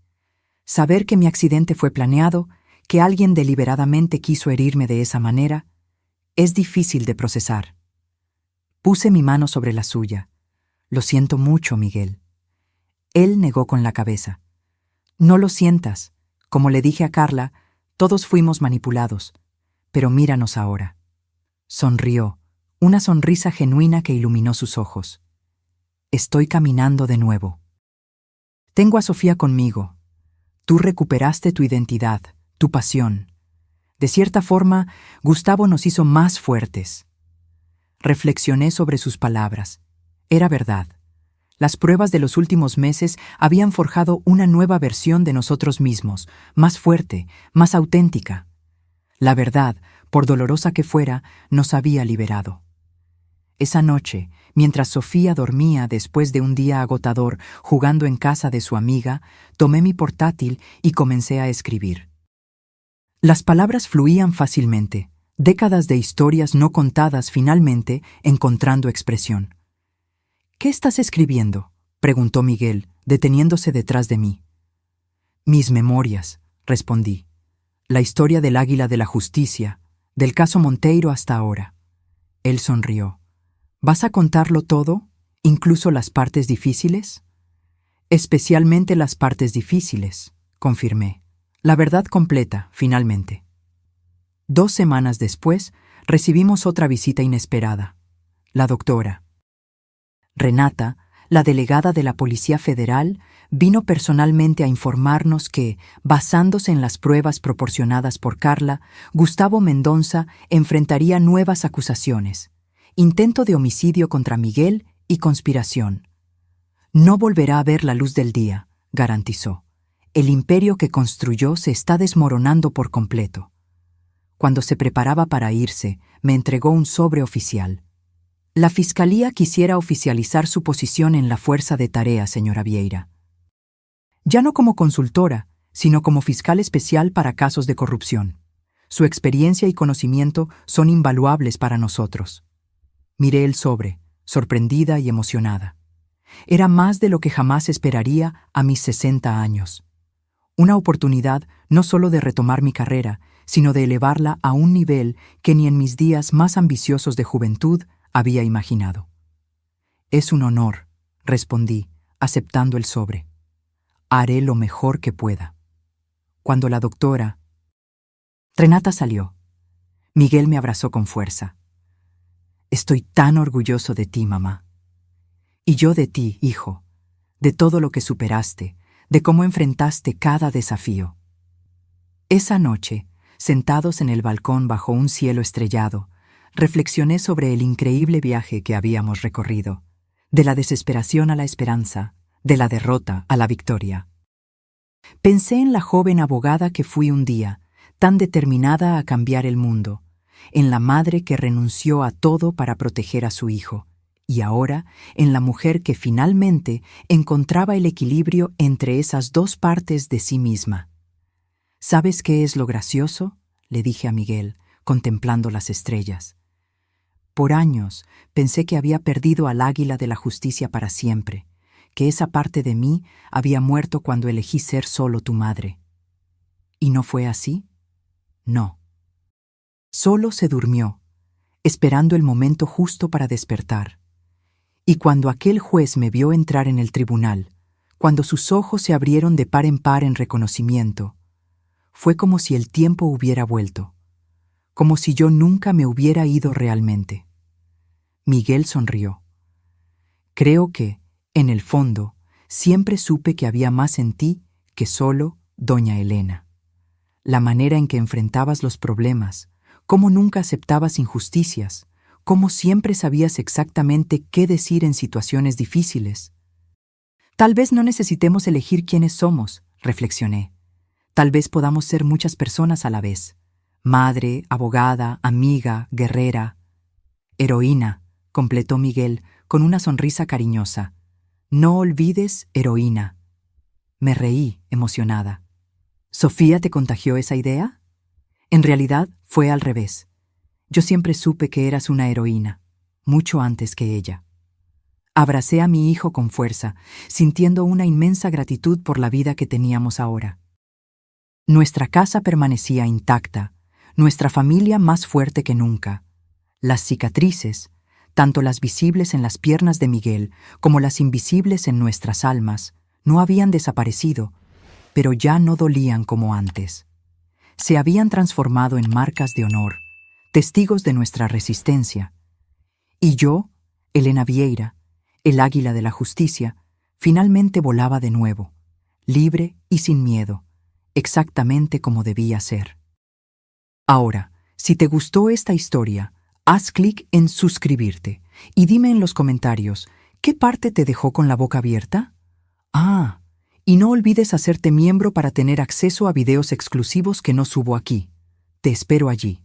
Saber que mi accidente fue planeado, que alguien deliberadamente quiso herirme de esa manera, es difícil de procesar. Puse mi mano sobre la suya. Lo siento mucho, Miguel. Él negó con la cabeza. No lo sientas. Como le dije a Carla, todos fuimos manipulados. Pero míranos ahora. Sonrió, una sonrisa genuina que iluminó sus ojos. Estoy caminando de nuevo. Tengo a Sofía conmigo. Tú recuperaste tu identidad, tu pasión. De cierta forma, Gustavo nos hizo más fuertes. Reflexioné sobre sus palabras. Era verdad. Las pruebas de los últimos meses habían forjado una nueva versión de nosotros mismos, más fuerte, más auténtica. La verdad, por dolorosa que fuera, nos había liberado. Esa noche, mientras Sofía dormía después de un día agotador jugando en casa de su amiga, tomé mi portátil y comencé a escribir. Las palabras fluían fácilmente, décadas de historias no contadas finalmente encontrando expresión. ¿Qué estás escribiendo?, preguntó Miguel, deteniéndose detrás de mí. Mis memorias, respondí. La historia del Águila de la Justicia, del caso Monteiro hasta ahora. Él sonrió. ¿Vas a contarlo todo, incluso las partes difíciles? Especialmente las partes difíciles, confirmé. La verdad completa, finalmente. 2 semanas después, recibimos otra visita inesperada. La doctora. Renata, la delegada de la Policía Federal, vino personalmente a informarnos que, basándose en las pruebas proporcionadas por Carla, Gustavo Mendonça enfrentaría nuevas acusaciones, intento de homicidio contra Miguel y conspiración. No volverá a ver la luz del día, garantizó. El imperio que construyó se está desmoronando por completo. Cuando se preparaba para irse, me entregó un sobre oficial. La Fiscalía quisiera oficializar su posición en la Fuerza de Tarea, señora Vieira. Ya no como consultora, sino como fiscal especial para casos de corrupción. Su experiencia y conocimiento son invaluables para nosotros. Miré el sobre, sorprendida y emocionada. Era más de lo que jamás esperaría a mis 60 años. Una oportunidad no solo de retomar mi carrera, sino de elevarla a un nivel que ni en mis días más ambiciosos de juventud había imaginado. Es un honor, respondí, aceptando el sobre. Haré lo mejor que pueda. Cuando la doctora Renata salió, Miguel me abrazó con fuerza. Estoy tan orgulloso de ti, mamá. Y yo de ti, hijo, de todo lo que superaste, de cómo enfrentaste cada desafío. Esa noche, sentados en el balcón bajo un cielo estrellado, reflexioné sobre el increíble viaje que habíamos recorrido, de la desesperación a la esperanza, de la derrota a la victoria. Pensé en la joven abogada que fui un día, tan determinada a cambiar el mundo, en la madre que renunció a todo para proteger a su hijo, y ahora en la mujer que finalmente encontraba el equilibrio entre esas dos partes de sí misma. ¿Sabes qué es lo gracioso?, le dije a Miguel, contemplando las estrellas. Por años pensé que había perdido al águila de la justicia para siempre, que esa parte de mí había muerto cuando elegí ser solo tu madre. ¿Y no fue así? No. Solo se durmió, esperando el momento justo para despertar. Y cuando aquel juez me vio entrar en el tribunal, cuando sus ojos se abrieron de par en par en reconocimiento, fue como si el tiempo hubiera vuelto, como si yo nunca me hubiera ido realmente. Miguel sonrió. Creo que, en el fondo, siempre supe que había más en ti que solo doña Elena. La manera en que enfrentabas los problemas, cómo nunca aceptabas injusticias, cómo siempre sabías exactamente qué decir en situaciones difíciles. Tal vez no necesitemos elegir quiénes somos, reflexioné. Tal vez podamos ser muchas personas a la vez. Madre, abogada, amiga, guerrera. Heroína, completó Miguel con una sonrisa cariñosa. No olvides, heroína. Me reí, emocionada. ¿Sofía te contagió esa idea? En realidad fue al revés. Yo siempre supe que eras una heroína, mucho antes que ella. Abracé a mi hijo con fuerza, sintiendo una inmensa gratitud por la vida que teníamos ahora. Nuestra casa permanecía intacta, nuestra familia más fuerte que nunca. Las cicatrices, tanto las visibles en las piernas de Miguel como las invisibles en nuestras almas, no habían desaparecido, pero ya no dolían como antes. Se habían transformado en marcas de honor, testigos de nuestra resistencia. Y yo, Elena Vieira, el águila de la justicia, finalmente volaba de nuevo, libre y sin miedo, exactamente como debía ser. Ahora, si te gustó esta historia, haz clic en suscribirte y dime en los comentarios, ¿qué parte te dejó con la boca abierta? Y no olvides hacerte miembro para tener acceso a videos exclusivos que no subo aquí. Te espero allí.